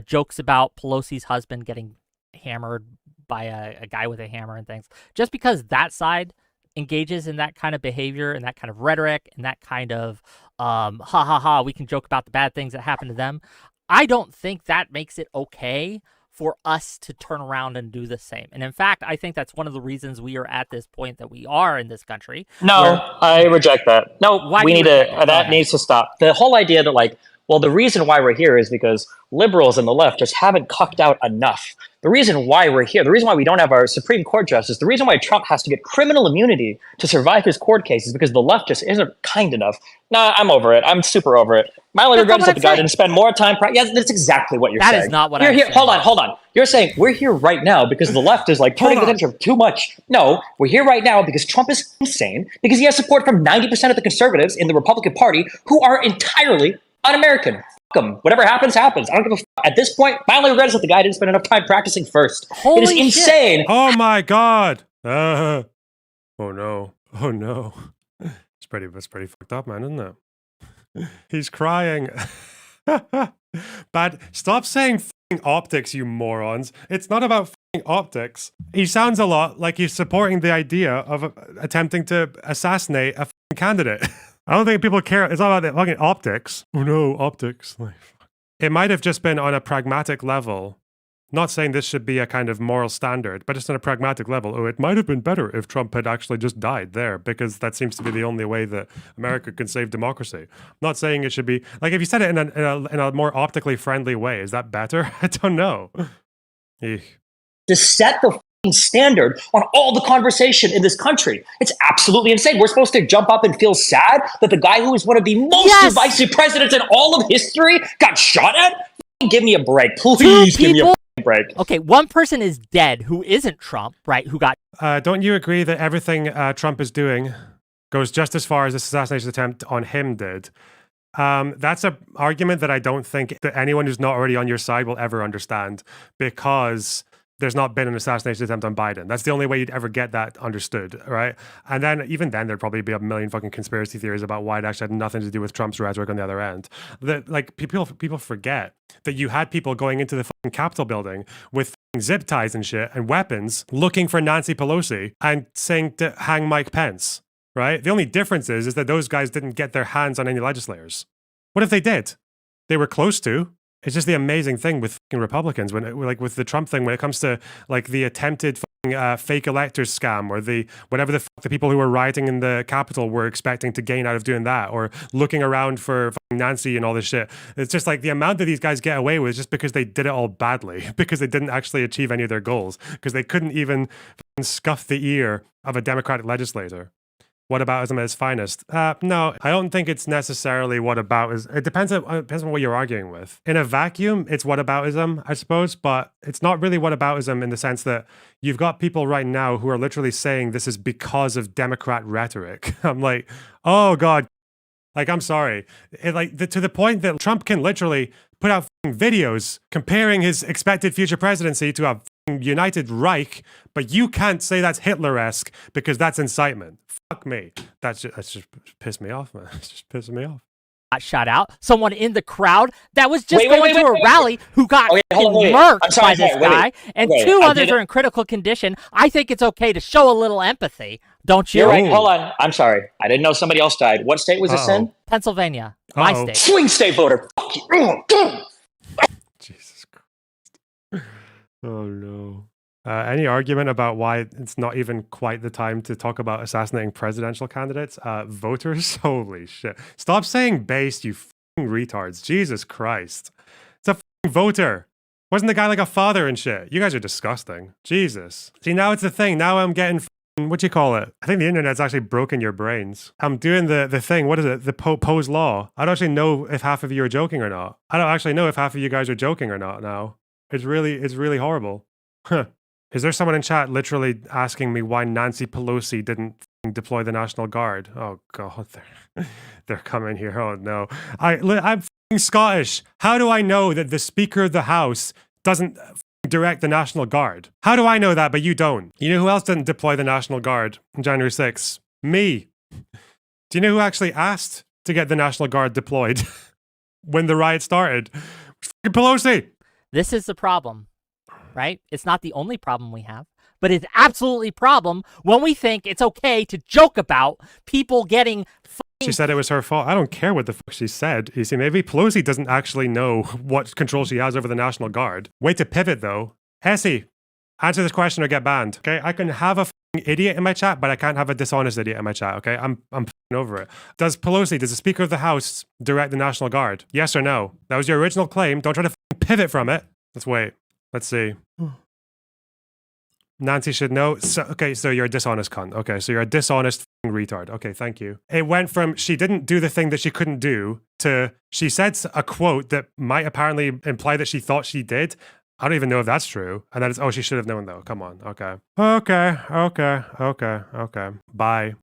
jokes about Pelosi's husband getting hammered by a guy with a hammer and things, just because that side engages in that kind of behavior and that kind of rhetoric and that kind of ha ha ha, we can joke about the bad things that happen to them, I don't think that makes it okay for us to turn around and do the same. And in fact, I think that's one of the reasons we are at this point that we are in this country. No, I reject that. No, we need to, that needs to stop. The whole idea that like, well, the reason why we're here is because liberals and the left just haven't cucked out enough. The reason why we're here, the reason why we don't have our Supreme Court justice, the reason why Trump has to get criminal immunity to survive his court case is because the left just isn't kind enough. Nah, I'm over it. I'm super over it. My only regret is that the guy didn't spend more time. Yeah, that's exactly what you're saying. That is not what I'm saying. saying. Hold on. You're saying we're here right now because the left is like turning attention too much. No, we're here right now because Trump is insane, because he has support from 90% of the conservatives in the Republican Party who are entirely un-American. Whatever happens, happens. I don't give a fuck. At this point, my only regret is that the guy didn't spend enough time practicing first. It is insane. Oh my god. Oh no. Oh no. It's pretty fucked up, man, isn't it? He's crying. But stop saying fucking optics, you morons. It's not about fucking optics. He sounds a lot like he's supporting the idea of attempting to assassinate a fucking candidate. I don't think people care. It's all about the fucking optics. Oh no, optics. It might have just been on a pragmatic level. Not saying this should be a kind of moral standard, but just on a pragmatic level. Oh, it might have been better if Trump had actually just died there, because that seems to be the only way that America can save democracy. Not saying it should be like, if you said it in a more optically friendly way, is that better? I don't know. Eek. To set the standard on all the conversation in this country. It's absolutely insane. We're supposed to jump up and feel sad that the guy who is one of the most divisive presidents in all of history got shot at? Give me a break. Please give me a break. Okay, one person is dead who isn't Trump, right? Who got... don't you agree that everything Trump is doing goes just as far as this assassination attempt on him did? That's an argument that I don't think that anyone who's not already on your side will ever understand, because there's not been an assassination attempt on Biden. That's the only way you'd ever get that understood, right? And then, even then, there'd probably be a million fucking conspiracy theories about why it actually had nothing to do with Trump's rhetoric on the other end. That, like, people forget that you had people going into the fucking Capitol building with zip ties and shit and weapons, looking for Nancy Pelosi and saying to hang Mike Pence, right? The only difference is that those guys didn't get their hands on any legislators. What if they did? They were close to. It's just the amazing thing with fucking Republicans, when like with the Trump thing, when it comes to like the attempted fucking, fake electors scam, or the whatever the fuck the people who were rioting in the Capitol were expecting to gain out of doing that, or looking around for fucking Nancy and all this shit. It's just like the amount that these guys get away with just because they did it all badly, because they didn't actually achieve any of their goals, because they couldn't even scuff the ear of a Democratic legislator. Whataboutism at its finest. No, I don't think it's necessarily whataboutism. It depends on what you're arguing with. In a vacuum, it's whataboutism, I suppose, but it's not really whataboutism in the sense that you've got people right now who are literally saying this is because of Democrat rhetoric. I'm like, oh God. Like, I'm sorry. To the point that Trump can literally put out videos comparing his expected future presidency to a united Reich, but you can't say that's Hitler-esque because that's incitement. Fuck me. That's just pissed me off, man. It's just pissing me off. Shot out. Someone in the crowd that was just going to a rally who got murked by this guy, and two others are in critical condition. I think it's okay to show a little empathy, don't you? You're right. Hold on. I'm sorry. I didn't know somebody else died. What state was this in? Pennsylvania. My state. Swing state voter. Fuck you. Jesus Christ. Oh no. Any argument about why it's not even quite the time to talk about assassinating presidential candidates? Voters? Holy shit. Stop saying based, you fucking retards. Jesus Christ. It's a fucking voter. Wasn't the guy like a father and shit? You guys are disgusting. Jesus. See, now it's the thing. Now I'm getting what do you call it? I think the internet's actually broken your brains. I'm doing the thing. What is it? The Poe's Law. I don't actually know if half of you are joking or not. I don't actually know if half of you guys are joking or not now. It's really horrible. Huh. Is there someone in chat literally asking me why Nancy Pelosi didn't deploy the National Guard? Oh God, they're coming here. Oh no. I'm Scottish. How do I know that the Speaker of the House doesn't direct the National Guard? How do I know that, but you don't? You know who else didn't deploy the National Guard on January 6th? Me. Do you know who actually asked to get the National Guard deployed when the riot started? Pelosi. This is the problem, right? It's not the only problem we have, but it's absolutely a problem when we think it's okay to joke about people getting. She said it was her fault. I don't care what the fuck she said. You see, maybe Pelosi doesn't actually know what control she has over the National Guard. Way to pivot, though. Hesse, answer this question or get banned. Okay, I can have a idiot in my chat, but I can't have a dishonest idiot in my chat. Okay, I'm over it. Does the Speaker of the House direct the National Guard? Yes or no? That was your original claim. Don't try to pivot from it. Let's wait. Let's see. Nancy should know. So you're a dishonest cunt. Okay, so you're a dishonest retard. Okay, thank you. It went from she didn't do the thing that she couldn't do to she said a quote that might apparently imply that she thought she did. I don't even know if that's true. And then it's, oh, she should have known though. Come on. Okay. Bye.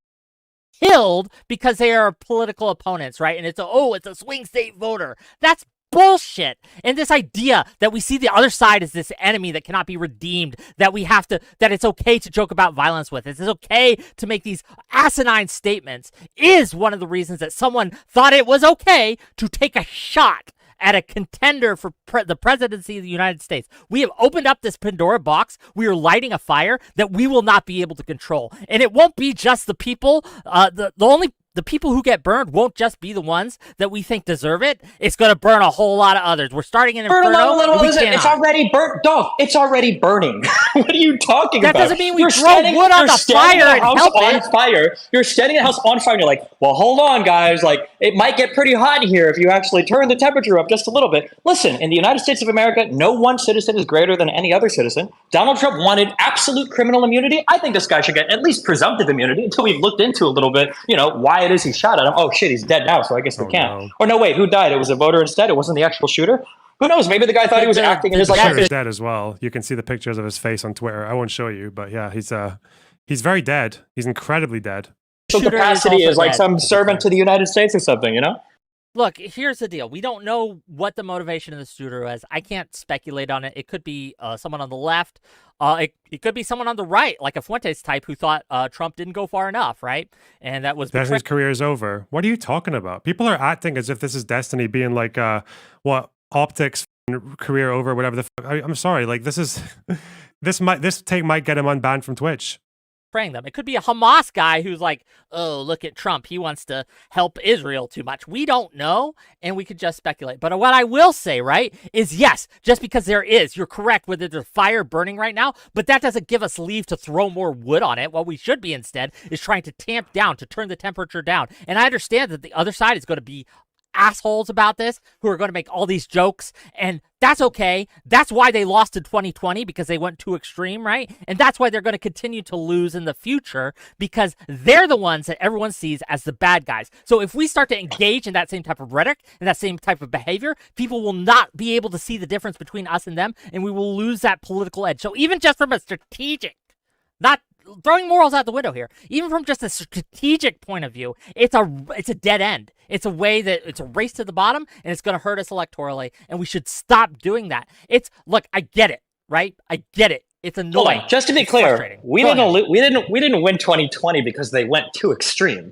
Killed because they are political opponents, right? And it's a swing state voter. That's bullshit. And this idea that we see the other side as this enemy that cannot be redeemed, that it's okay to joke about violence with, it's okay to make these asinine statements, is one of the reasons that someone thought it was okay to take a shot at a contender for the presidency of the United States. We have opened up this Pandora box. We are lighting a fire that we will not be able to control. And it won't be just the people, the people who get burned won't just be the ones that we think deserve it. It's going to burn a whole lot of others. We're starting an inferno. It's already burnt. Dog, it's already burning. What are you talking about? That doesn't mean we throw wood on the fire and help it. You're standing in the house on fire and you're like, well, hold on, guys. Like, it might get pretty hot in here if you actually turn the temperature up just a little bit. Listen, in the United States of America, no one citizen is greater than any other citizen. Donald Trump wanted absolute criminal immunity. I think this guy should get at least presumptive immunity until we've looked into a little bit, why it is he shot at him. Oh shit, he's dead now, so I guess they can't. No. Or no, wait, who died? It was a voter instead? It wasn't the actual shooter? Who knows? Maybe the guy thought he was acting in his like... He's dead as well. You can see the pictures of his face on Twitter. I won't show you, but yeah, he's very dead. He's incredibly dead. Capacity is like some servant to the United States or something, Look, here's the deal. We don't know what the motivation of the shooter was. I can't speculate on it. It could be someone on the left. It could be someone on the right, like a Fuentes type who thought Trump didn't go far enough, right? And that was... His career is over. What are you talking about? People are acting as if this is destiny, being like, optics career over, whatever the I'm sorry, like this is... this take might get him unbanned from Twitch. Praying them. It could be a Hamas guy who's like, oh, look at Trump. He wants to help Israel too much. We don't know, and we could just speculate. But what I will say, right, is yes, just because you're correct, whether there's fire burning right now, but that doesn't give us leave to throw more wood on it. What we should be instead is trying to tamp down, to turn the temperature down. And I understand that the other side is going to be assholes about this, who are going to make all these jokes, and that's okay. That's why they lost in 2020, because they went too extreme, right? And that's why they're going to continue to lose in the future, because they're the ones that everyone sees as the bad guys. So if we start to engage in that same type of rhetoric and that same type of behavior, people will not be able to see the difference between us and them, and we will lose that political edge. So even just from a strategic, not throwing morals out the window here, even from just a strategic point of view, it's a dead end. It's a way that it's a race to the bottom, and it's going to hurt us electorally, and we should stop doing that. Look, I get it, right? I get it. It's annoying. Hold on. Just to be clear, we didn't win 2020 because they went too extreme.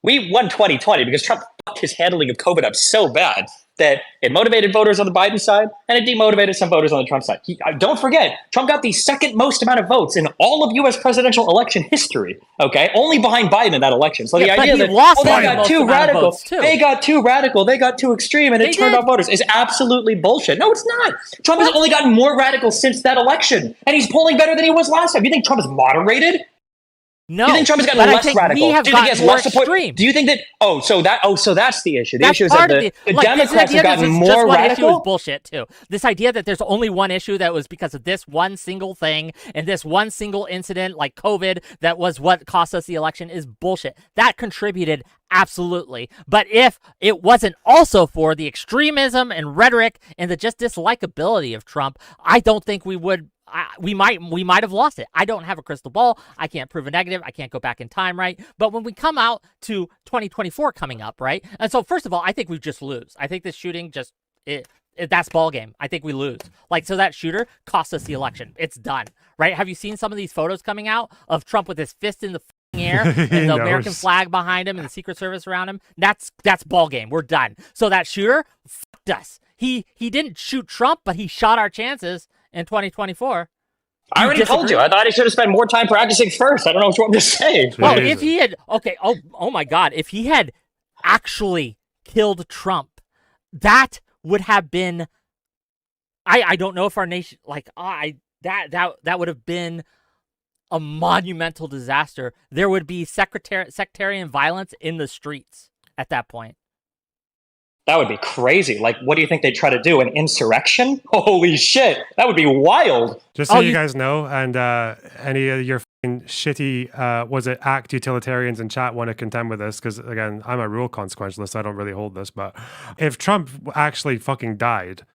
We won 2020 because Trump fucked his handling of COVID up so bad that it motivated voters on the Biden side and it demotivated some voters on the Trump side. Don't forget, Trump got the second most amount of votes in all of U.S. presidential election history, okay? Only behind Biden in that election. So the idea that, they got too radical, they got too extreme, and it turned off voters is absolutely bullshit. No, it's not. Trump has only gotten more radical since that election, and he's polling better than he was last time. You think Trump is moderated? No, Do you think Trump has gotten but I less think radical? we have Do you think he gotten has more less support? extreme. Do you think that? So that's the issue. The That's issue is part that of the like, this Democrats idea have that gotten it's just more one issue is radical. bullshit too. This idea that there's only one issue that was because of this one single thing and this one single incident like COVID that was what cost us the election is bullshit. That contributed absolutely. But if it wasn't also for the extremism and rhetoric and the just dislikability of Trump, I don't think we would. We might have lost it. I don't have a crystal ball. I can't prove a negative. I can't go back in time, right? But when we come out to 2024 coming up, right? And so first of all, I think we just lose. I think this shooting just that's ball game. I think we lose. Like, so that shooter cost us the election. It's done, right? Have you seen some of these photos coming out of Trump with his fist in the air and the American flag behind him and the Secret Service around him? That's ball game. We're done. So that shooter fucked us. He didn't shoot Trump, but he shot our chances in 2024. I already told you. I thought he should have spent more time practicing first. I don't know what you want me to say. Well, if he had, oh my God, if he had actually killed Trump, that would have been, I don't know if our nation, that would have been a monumental disaster. There would be sectarian violence in the streets at that point. That would be crazy. Like, what do you think they'd try to do? An insurrection? Holy shit. That would be wild. Just so you guys know, and any of your shitty, ACT utilitarians in chat want to contend with this, because, again, I'm a rule consequentialist, so I don't really hold this, but if Trump actually fucking died,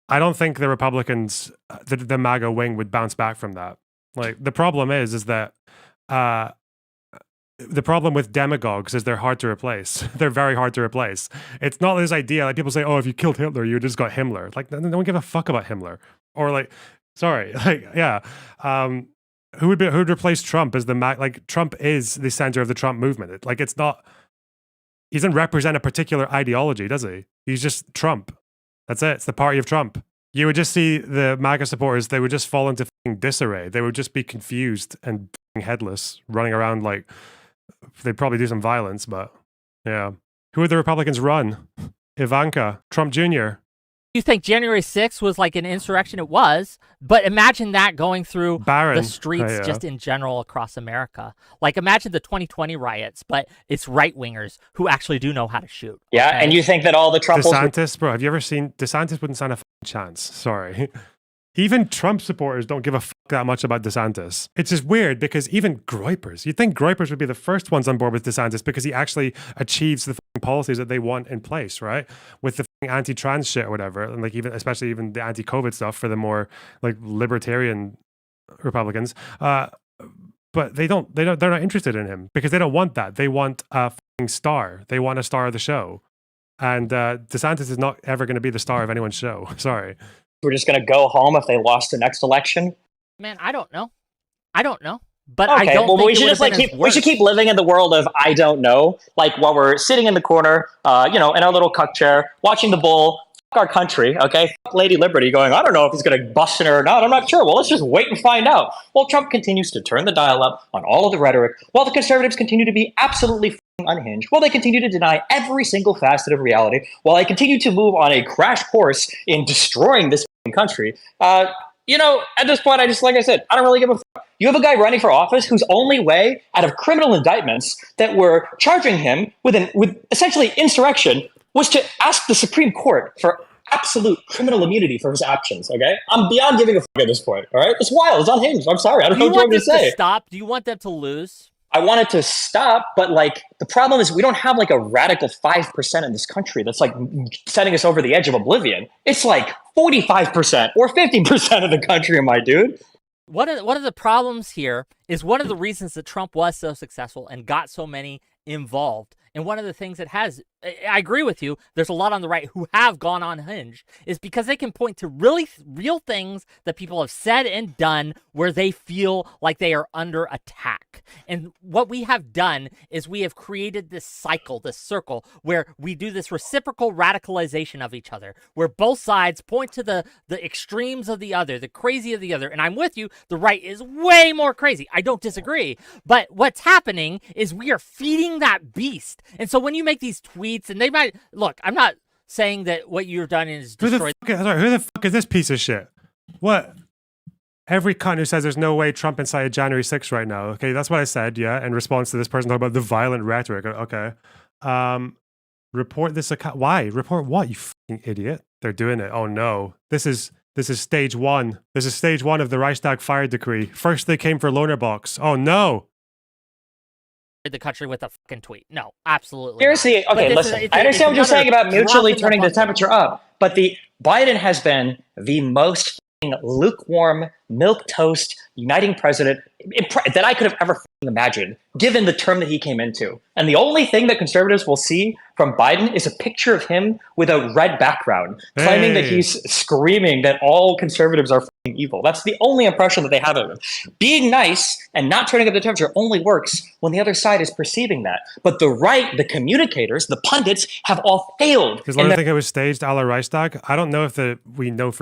I don't think the Republicans, the MAGA wing, would bounce back from that. Like, the problem is that the problem with demagogues is they're hard to replace. They're very hard to replace. It's not this idea, like people say, oh, if you killed Hitler, you just got Himmler. Like, no one give a fuck about Himmler. Or like, sorry, like, yeah. Who would replace Trump as like, Trump is the center of the Trump movement. It's not, he doesn't represent a particular ideology, does he? He's just Trump. That's it. It's the party of Trump. You would just see the MAGA supporters, they would just fall into disarray. They would just be confused and headless, running around like, they'd probably do some violence, but yeah. Who would the Republicans run? Ivanka, Trump Jr. You think January 6th was like an insurrection? It was, but imagine that going through the streets just in general across America. Like, imagine the 2020 riots, but it's right-wingers who actually do know how to shoot. Yeah, and you think that all the Trumpers... DeSantis, bro, have you ever seen... DeSantis wouldn't stand a chance. Sorry. Even Trump supporters don't give a fuck that much about DeSantis. It's just weird because even Groypers, you'd think Groypers would be the first ones on board with DeSantis because he actually achieves the policies that they want in place, right? With the anti-trans shit or whatever, and like especially even the anti-COVID stuff for the more like libertarian Republicans. But they're not interested in him because they don't want that. They want a star. They want a star of the show. And DeSantis is not ever going to be the star of anyone's show. Sorry. We're just going to go home if they lost the next election? Man, I don't know. But okay, I don't think we should just we should keep living in the world of I don't know. Like while we're sitting in the corner, in our little cuck chair, watching the bull, fuck our country, okay? Fuck Lady Liberty going, I don't know if he's going to bust in her or not. I'm not sure. Well, let's just wait and find out. Well, Trump continues to turn the dial up on all of the rhetoric, while the conservatives continue to be absolutely unhinged, while they continue to deny every single facet of reality, while they continue to move on a crash course in destroying this country. At this point, like I said, I don't really give a fuck. You have a guy running for office whose only way out of criminal indictments that were charging him with essentially insurrection was to ask the Supreme Court for absolute criminal immunity for his actions, okay? I'm beyond giving a fuck at this point, all right? It's wild. It's unhinged. I'm sorry. I don't know what you want me to say. Stop? Do you want them to lose? I want it to stop, but like the problem is we don't have like a radical 5% in this country that's like setting us over the edge of oblivion. It's like 45% or 50% of the country, my dude. One of the problems here is one of the reasons that Trump was so successful and got so many involved. And one of the things that I agree with you, there's a lot on the right who have gone unhinged, is because they can point to really real things that people have said and done where they feel like they are under attack. And what we have done is we have created this cycle, this circle, where we do this reciprocal radicalization of each other, where both sides point to the extremes of the other, the crazy of the other. And I'm with you, the right is way more crazy. I don't disagree. But what's happening is we are feeding that beast. And so when you make these tweets, and they might look, I'm not saying that what you've done is destroy. Who the fuck is this piece of shit? What? Every cunt who says there's no way Trump incited January 6th right now. Okay, that's what I said, yeah, in response to this person talking about the violent rhetoric. Okay. Report this account. Why? Report what, you fucking idiot? They're doing it. Oh no. This is stage one. This is stage one of the Reichstag fire decree. First they came for loaner box. Oh no. The country with a fucking tweet. No, absolutely. Seriously, okay, listen. I understand what you're saying about mutually turning the temperature up, but Biden has been the most lukewarm, milquetoast, uniting president that I could have ever imagined, given the term that he came into. And the only thing that conservatives will see from Biden is a picture of him with a red background, claiming that he's screaming that all conservatives are evil. That's the only impression that they have of him. Being nice and not turning up the temperature only works when the other side is perceiving that. But the right, the communicators, the pundits have all failed. Does Lorna think it was staged a la Reichstag? I don't know if we know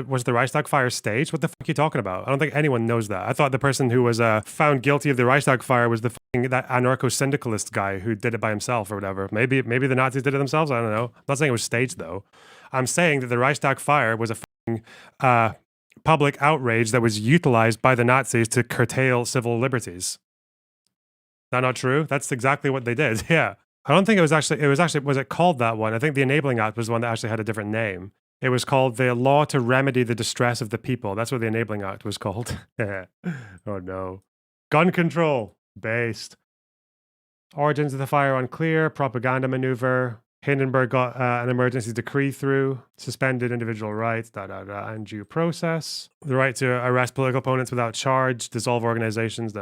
was the Reichstag fire staged? What the fuck are you talking about? I don't think anyone knows that. I thought the person who was found guilty of the Reichstag fire was that anarcho-syndicalist guy who did it by himself or whatever. Maybe the Nazis did it themselves. I don't know. I'm not saying it was staged though. I'm saying that the Reichstag fire was a public outrage that was utilized by the Nazis to curtail civil liberties. Is that not true? That's exactly what they did. Yeah. I don't think was it called that one? I think the Enabling Act was the one that actually had a different name. It was called the Law to Remedy the Distress of the People. That's what the Enabling Act was called. Oh no. Gun control. Based. Origins of the fire unclear. Propaganda maneuver. Hindenburg got an emergency decree through, suspended individual rights, and due process. The right to arrest political opponents without charge, dissolve organizations,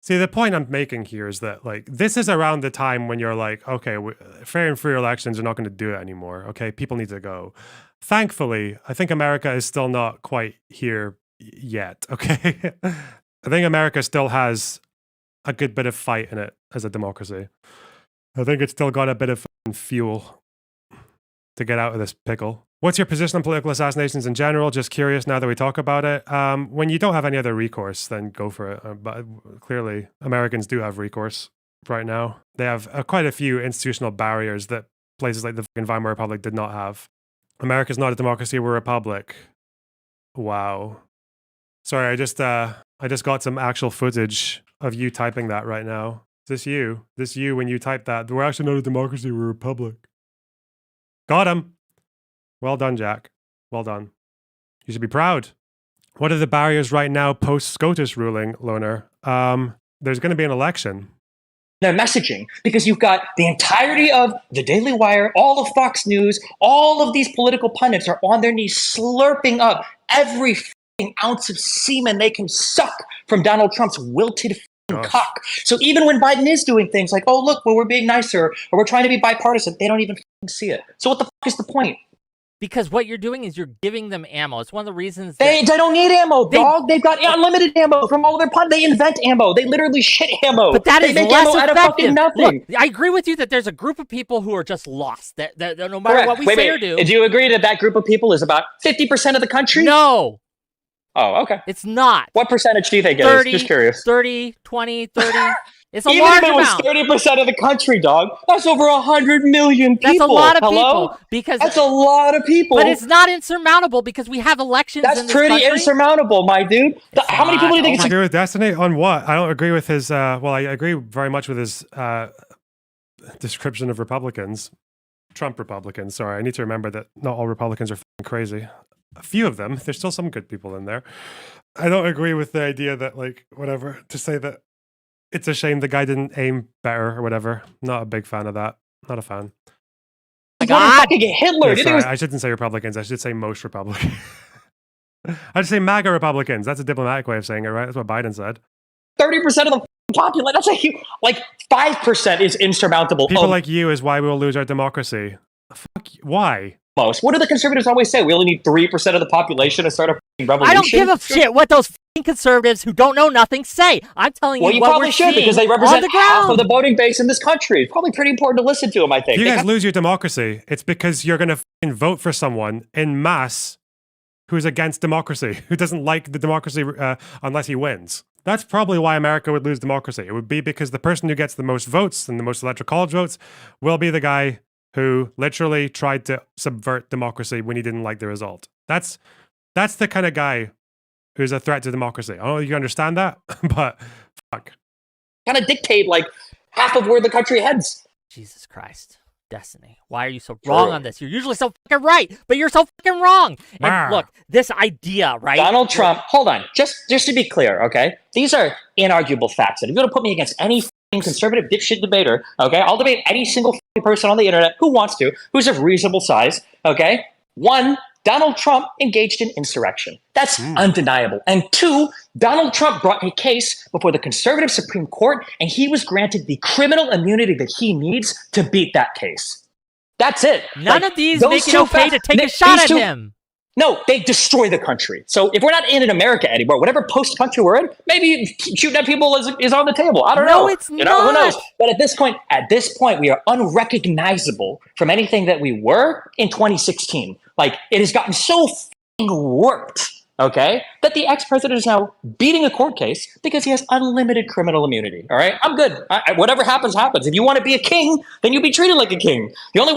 See, the point I'm making here is that, like, this is around the time when you're like, okay, fair and free elections are not going to do it anymore. Okay, people need to go. Thankfully, I think America is still not quite here yet. Okay, I think America still has a good bit of fight in it as a democracy. I think it's still got a bit of fuel to get out of this pickle. What's your position on political assassinations in general? Just curious now that we talk about it. When you don't have any other recourse, then go for it. But clearly, Americans do have recourse right now. They have quite a few institutional barriers that places like the Weimar Republic did not have. America's not a democracy, we're a republic. Wow. Sorry, I just got some actual footage of you typing that right now. This you when you type that. We're actually not a democracy, we're a republic. Got him. Well done, Jack. Well done. You should be proud. What are the barriers right now post-SCOTUS ruling, Loner? There's going to be an election. Their messaging, because you've got the entirety of the Daily Wire, all of Fox News, all of these political pundits are on their knees slurping up every ounce of semen they can suck from Donald Trump's wilted cock. So even when Biden is doing things like, oh, look, well, we're being nicer, or we're trying to be bipartisan, they don't even see it. So what the fuck is the point? Because what you're doing is you're giving them ammo. It's one of the reasons they don't need ammo, dog. They've got unlimited ammo from all of their pundits. They invent ammo. They literally shit ammo. But that is make less ammo effective. Out of fucking nothing. Look, I agree with you that there's a group of people who are just lost. That no matter what we say or do. Do you agree that that group of people is about 50% of the country? No. Oh, okay. It's not. What percentage do you think 30, it is? Just curious. 30, 20, 30. It's a Even large if it was amount. 30% of the country, dog, that's over 100 million people. That's a lot of Hello? people. Because that's a lot of people. But it's not insurmountable because we have elections in this pretty country. Insurmountable, my dude. How many people do you think I agree with Destiny on what? I don't agree with his, well, I agree very much with his description of Republicans. Trump Republicans, sorry. I need to remember that not all Republicans are f***ing crazy. A few of them. There's still some good people in there. I don't agree with the idea that, like, whatever, to say that it's a shame the guy didn't aim better or whatever. Not a big fan of that. Not a fan. Fucking Hitler. Yeah, sorry, I shouldn't say Republicans. I should say most Republicans. I should say MAGA Republicans. That's a diplomatic way of saying it, right? That's what Biden said. 30% of the population. That's a huge, like 5% is insurmountable. People like you is why we will lose our democracy. Fuck you. Why? Most. What do the conservatives always say? We only need 3% of the population to start a revolution. I don't give a shit what those conservatives who don't know nothing say. I'm telling you, well, you what probably we're should seeing because they represent on the half ground. of the voting base in this country. It's probably pretty important to listen to them. I think. If you guys lose your democracy, it's because you're going to vote for someone in mass who's against democracy, who doesn't like the democracy unless he wins. That's probably why America would lose democracy. It would be because the person who gets the most votes and the most electoral college votes will be the guy who literally tried to subvert democracy when he didn't like the result. That's the kind of guy who's a threat to democracy. I don't know if you understand that, but fuck. Kind of dictate like half of where the country heads. Jesus Christ. Destiny. Why are you so wrong on this? You're usually so fucking right, but you're so fucking wrong. And look, this idea, right? Donald Trump, hold on. Just to be clear, okay? These are inarguable facts. And if you're going to put me against any conservative dipshit debater, okay? I'll debate any single person on the internet who wants to, who's of reasonable size, okay? One, Donald Trump engaged in insurrection. That's undeniable. And two, Donald Trump brought a case before the conservative Supreme Court, and he was granted the criminal immunity that he needs to beat that case. That's it. None of these make it okay to take a shot at him. No, they destroy the country. So if we're not in America anymore, whatever post-country we're in, maybe shooting at people is on the table. I don't know. No, it's not. Who knows? But at this point, we are unrecognizable from anything that we were in 2016. Like, it has gotten so f***ing warped, okay, that the ex-president is now beating a court case because he has unlimited criminal immunity, all right? I'm good. Whatever happens, happens. If you want to be a king, then you be treated like a king. There's only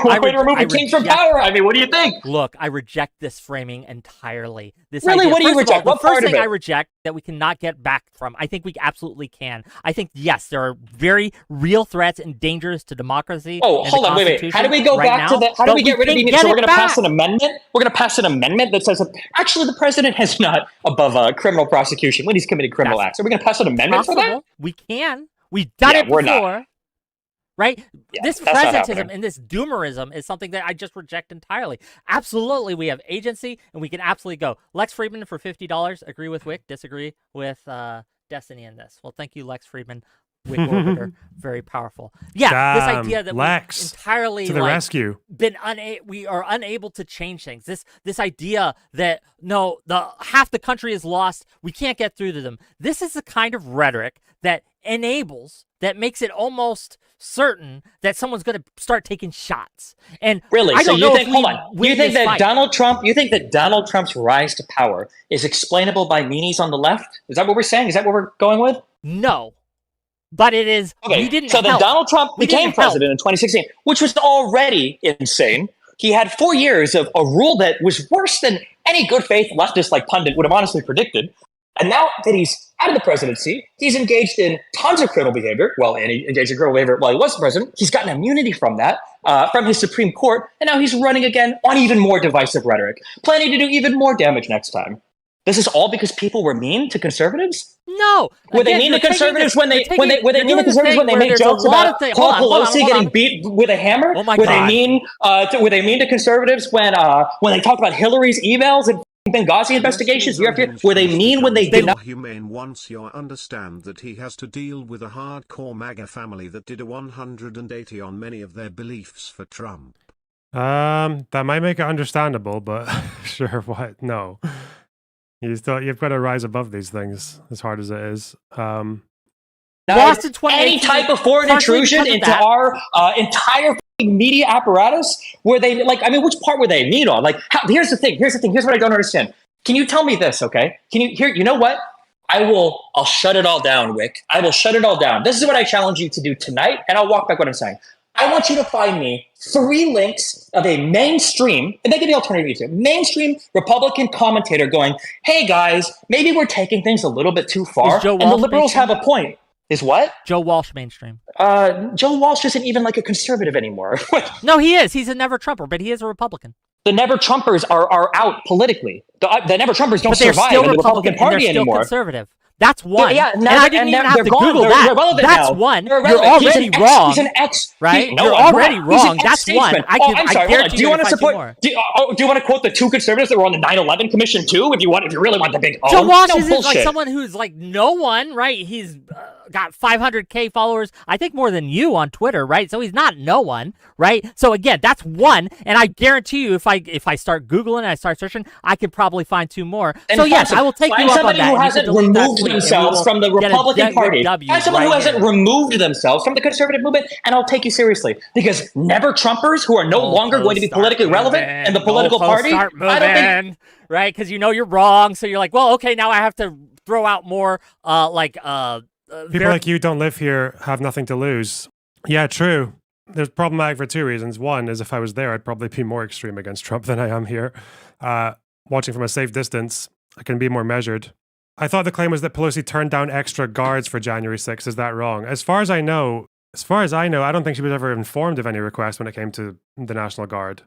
one way to remove a king from power. I mean, what do you think? Look, I reject this framing entirely. This really, idea, what do you reject? What first thing I reject that we cannot get back from, I think we absolutely can. I think, yes, there are very real threats and dangers to democracy. Oh, hold on, wait. How do we go back to that? How do we get rid of the immunity? So we're going to pass an amendment? We're going to pass an amendment that says, actually, the president is not above criminal prosecution when he's committing criminal acts. Are we going to pass an amendment for that? We can. We've done it before. Not. Right? Yeah, this presentism and this doomerism is something that I just reject entirely. Absolutely, we have agency, and we can absolutely go. Lex Friedman for $50. Agree with Wick, disagree with Destiny in this. Well, thank you, Lex Friedman. Wick Orbiter, very powerful. Yeah, this idea that Lex, we entirely to the rescue. We are unable to change things. This idea that no, half the country is lost, we can't get through to them. This is the kind of rhetoric that makes it almost certain that someone's going to start taking shots. And really, so you think? Hold on. You think that Donald Trump? You think that Donald Trump's rise to power is explainable by meanies on the left? Is that what we're saying? Is that what we're going with? No. But it is. Okay. Then Donald Trump became president in 2016, which was already insane. He had 4 years of a rule that was worse than any good faith leftist like pundit would have honestly predicted. And now that he's out of the presidency, he's engaged in tons of criminal behavior. Well, and he engaged in criminal behavior while he was the president. He's gotten immunity from that, from his Supreme Court. And now he's running again on even more divisive rhetoric, planning to do even more damage next time. This is all because people were mean to conservatives? No. Were they mean to conservatives when they made jokes about Paul Pelosi getting beat with a hammer? Oh my God. Were they mean to conservatives when they talked about Hillary's emails and Benghazi investigations? Were they mean when they did not? Humane once you understand that he has to deal with a hardcore MAGA family that did a 180 on many of their beliefs for Trump. That might make it understandable, but sure, what? No. You've got to rise above these things, as hard as it is. Any type of foreign intrusion into our entire media apparatus, where they which part were they mean on? Here's the thing. Here's what I don't understand. Can you tell me this, okay? You know what? I'll shut it all down, Wick. I will shut it all down. This is what I challenge you to do tonight, and I'll walk back what I'm saying. I want you to find me 3 links of a mainstream, and they can be alternative YouTube, mainstream Republican commentator going, hey guys, maybe we're taking things a little bit too far, and the liberals have a point. Is what? Joe Walsh mainstream. Joe Walsh isn't even like a conservative anymore. No, he is. He's a never-Trumper, but he is a Republican. The never-Trumpers are out politically. The never-Trumpers don't but they're survive still in the Republican Party and they're still anymore. Conservative. That's one. Yeah, and I didn't even have to Google that. That's one. You're already wrong. He's an ex. Right? You're already wrong. That's one. I'm sorry. Do you want to support? Do you want to quote the 2 conservatives that were on the 9/11 Commission too? If you really want the big. Joe Walsh is like someone who's like no one, right? He's got 500K followers. I think more than you on Twitter, right? So he's not no one, right? So again, that's one. And I guarantee you, if I start Googling and I start searching, I could probably find 2 more. And so yes, I will take you up on that. Who hasn't removed themselves from the Republican Party. Find someone who hasn't removed themselves from the conservative movement, and I'll take you seriously. Because never-Trumpers who are no longer going to be politically relevant in the political party, I don't think... Right? Because you know you're wrong, so you're like, well, okay, now I have to throw out more, people like you don't live here, have nothing to lose. Yeah, true. There's problematic for 2 reasons. One is if I was there, I'd probably be more extreme against Trump than I am here. Watching from a safe distance, I can be more measured. I thought the claim was that Pelosi turned down extra guards for January 6th. Is that wrong? As far as I know, I don't think she was ever informed of any request when it came to the National Guard.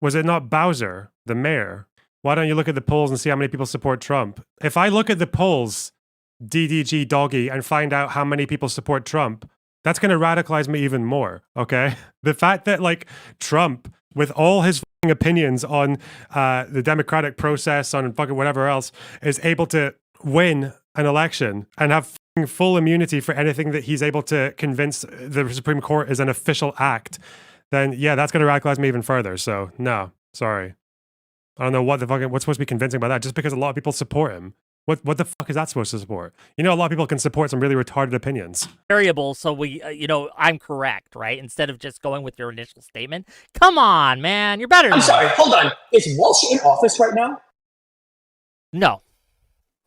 Was it not Bowser, the mayor? Why don't you look at the polls and see how many people support Trump? If I look at the polls, DDG doggy, and find out how many people support Trump, that's going to radicalize me even more, okay? The fact that, like, Trump, with all his opinions on the democratic process, on fucking whatever else, is able to win an election and have full immunity for anything that he's able to convince the Supreme Court is an official act, then yeah, that's going to radicalize me even further. So no, sorry. I don't know what's supposed to be convincing about that. Just because a lot of people support him. What the fuck is that supposed to support? You know, a lot of people can support some really retarded opinions. Variable, so we, I'm correct, right? Instead of just going with your initial statement. Come on, man, you're better than I'm sorry, hold on. Is Walsh in office right now? No.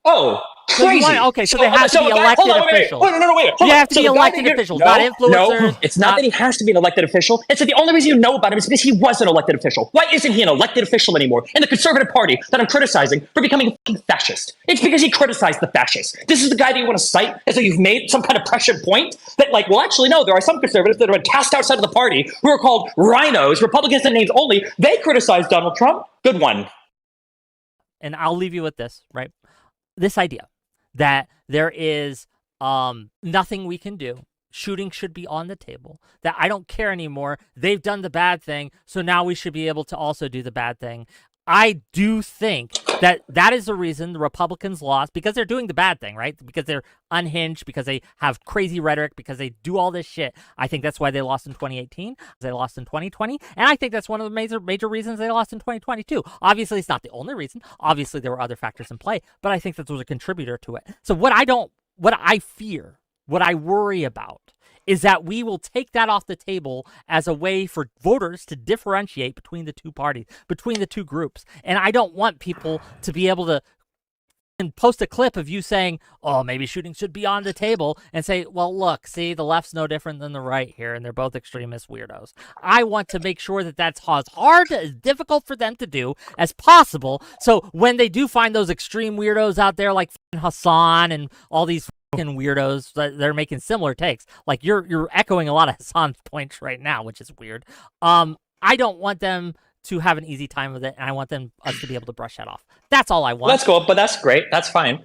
Oh, crazy. So they have to be elected officials. Wait. You have to be elected officials, not influencers. No, it's not that he has to be an elected official. It's that the only reason you know about him is because he was an elected official. Why isn't he an elected official anymore in the Conservative Party that I'm criticizing for becoming a fucking fascist? It's because he criticized the fascists. This is the guy that you want to cite as though you've made some kind of prescient point that, like, well, actually, no, there are some conservatives that have been cast outside of the party who are called rhinos, Republicans in names only. They criticize Donald Trump. Good one. And I'll leave you with this, right? This idea that there is nothing we can do. Shooting should be on the table. That I don't care anymore. They've done the bad thing, so now we should be able to also do the bad thing. I do think that is the reason the Republicans lost, because they're doing the bad thing, right? Because they're unhinged, because they have crazy rhetoric, because they do all this shit. I think that's why they lost in 2018. They lost in 2020. And I think that's one of the major reasons they lost in 2022. Obviously, it's not the only reason. Obviously, there were other factors in play, but I think that was a contributor to it. So what I fear, what I worry about, is that we will take that off the table as a way for voters to differentiate between the two parties, between the two groups. And I don't want people to be able to post a clip of you saying, oh, maybe shooting should be on the table, and say, well, look, see, the left's no different than the right here, and they're both extremist weirdos. I want to make sure that that's as hard, as difficult for them to do as possible. So when they do find those extreme weirdos out there like Hassan and all these weirdos that they're making similar takes, like you're echoing a lot of Hassan's points right now, which is weird. I don't want them to have an easy time with it, and I want us to be able to brush that off. That's all I want. That's cool, but that's great. That's fine.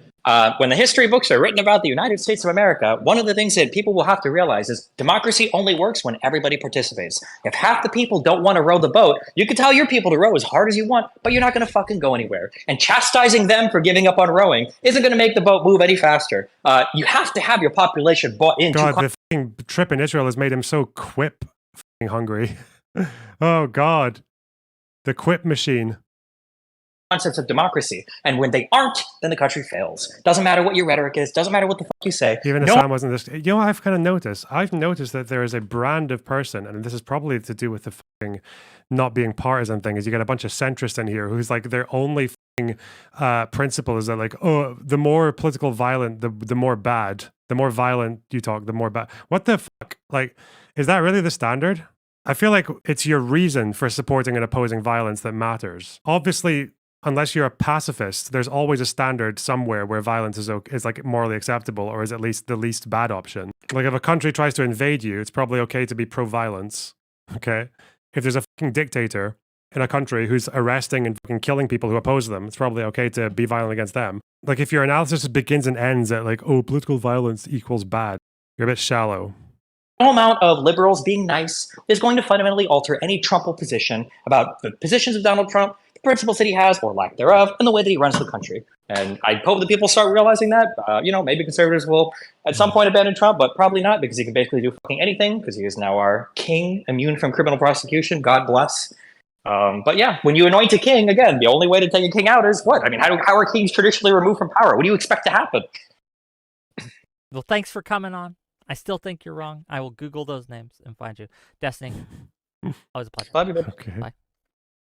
When the history books are written about the United States of America, one of the things that people will have to realize is democracy only works when everybody participates. If half the people don't want to row the boat, you can tell your people to row as hard as you want, but you're not going to fucking go anywhere. And chastising them for giving up on rowing isn't going to make the boat move any faster. You have to have your population bought into. God, the fucking trip in Israel has made him so quip fucking hungry. Oh, God. The quip machine. Concepts of democracy, and when they aren't, then the country fails. Doesn't matter what your rhetoric is, doesn't matter what the fuck you say. Even if Sam wasn't this, you know, I've noticed that there is a brand of person, and this is probably to do with the fucking not being partisan thing, is you get a bunch of centrists in here who's like their only fucking principle is that, like, oh, the more political violent, the more bad. The more violent you talk, the more bad. What the fuck? Like, is that really the standard? I feel like it's your reason for supporting and opposing violence that matters. Obviously, unless you're a pacifist, there's always a standard somewhere where violence is like morally acceptable, or is at least the least bad option. Like, if a country tries to invade you, it's probably okay to be pro-violence. Okay? If there's a fucking dictator in a country who's arresting and fucking killing people who oppose them, it's probably okay to be violent against them. Like, if your analysis begins and ends at like, oh, political violence equals bad, you're a bit shallow. No amount of liberals being nice is going to fundamentally alter any Trump position about the positions of Donald Trump, the principles that he has, or lack thereof, and the way that he runs the country. And I hope that people start realizing that. Maybe conservatives will at some point abandon Trump, but probably not, because he can basically do fucking anything, because he is now our king, immune from criminal prosecution. God bless. But yeah, when you anoint a king, again, the only way to take a king out is what? I mean, how are kings traditionally removed from power? What do you expect to happen? Well, thanks for coming on. I still think you're wrong. I will Google those names and find you. Destiny, always a pleasure. Love you, babe. Okay. Bye.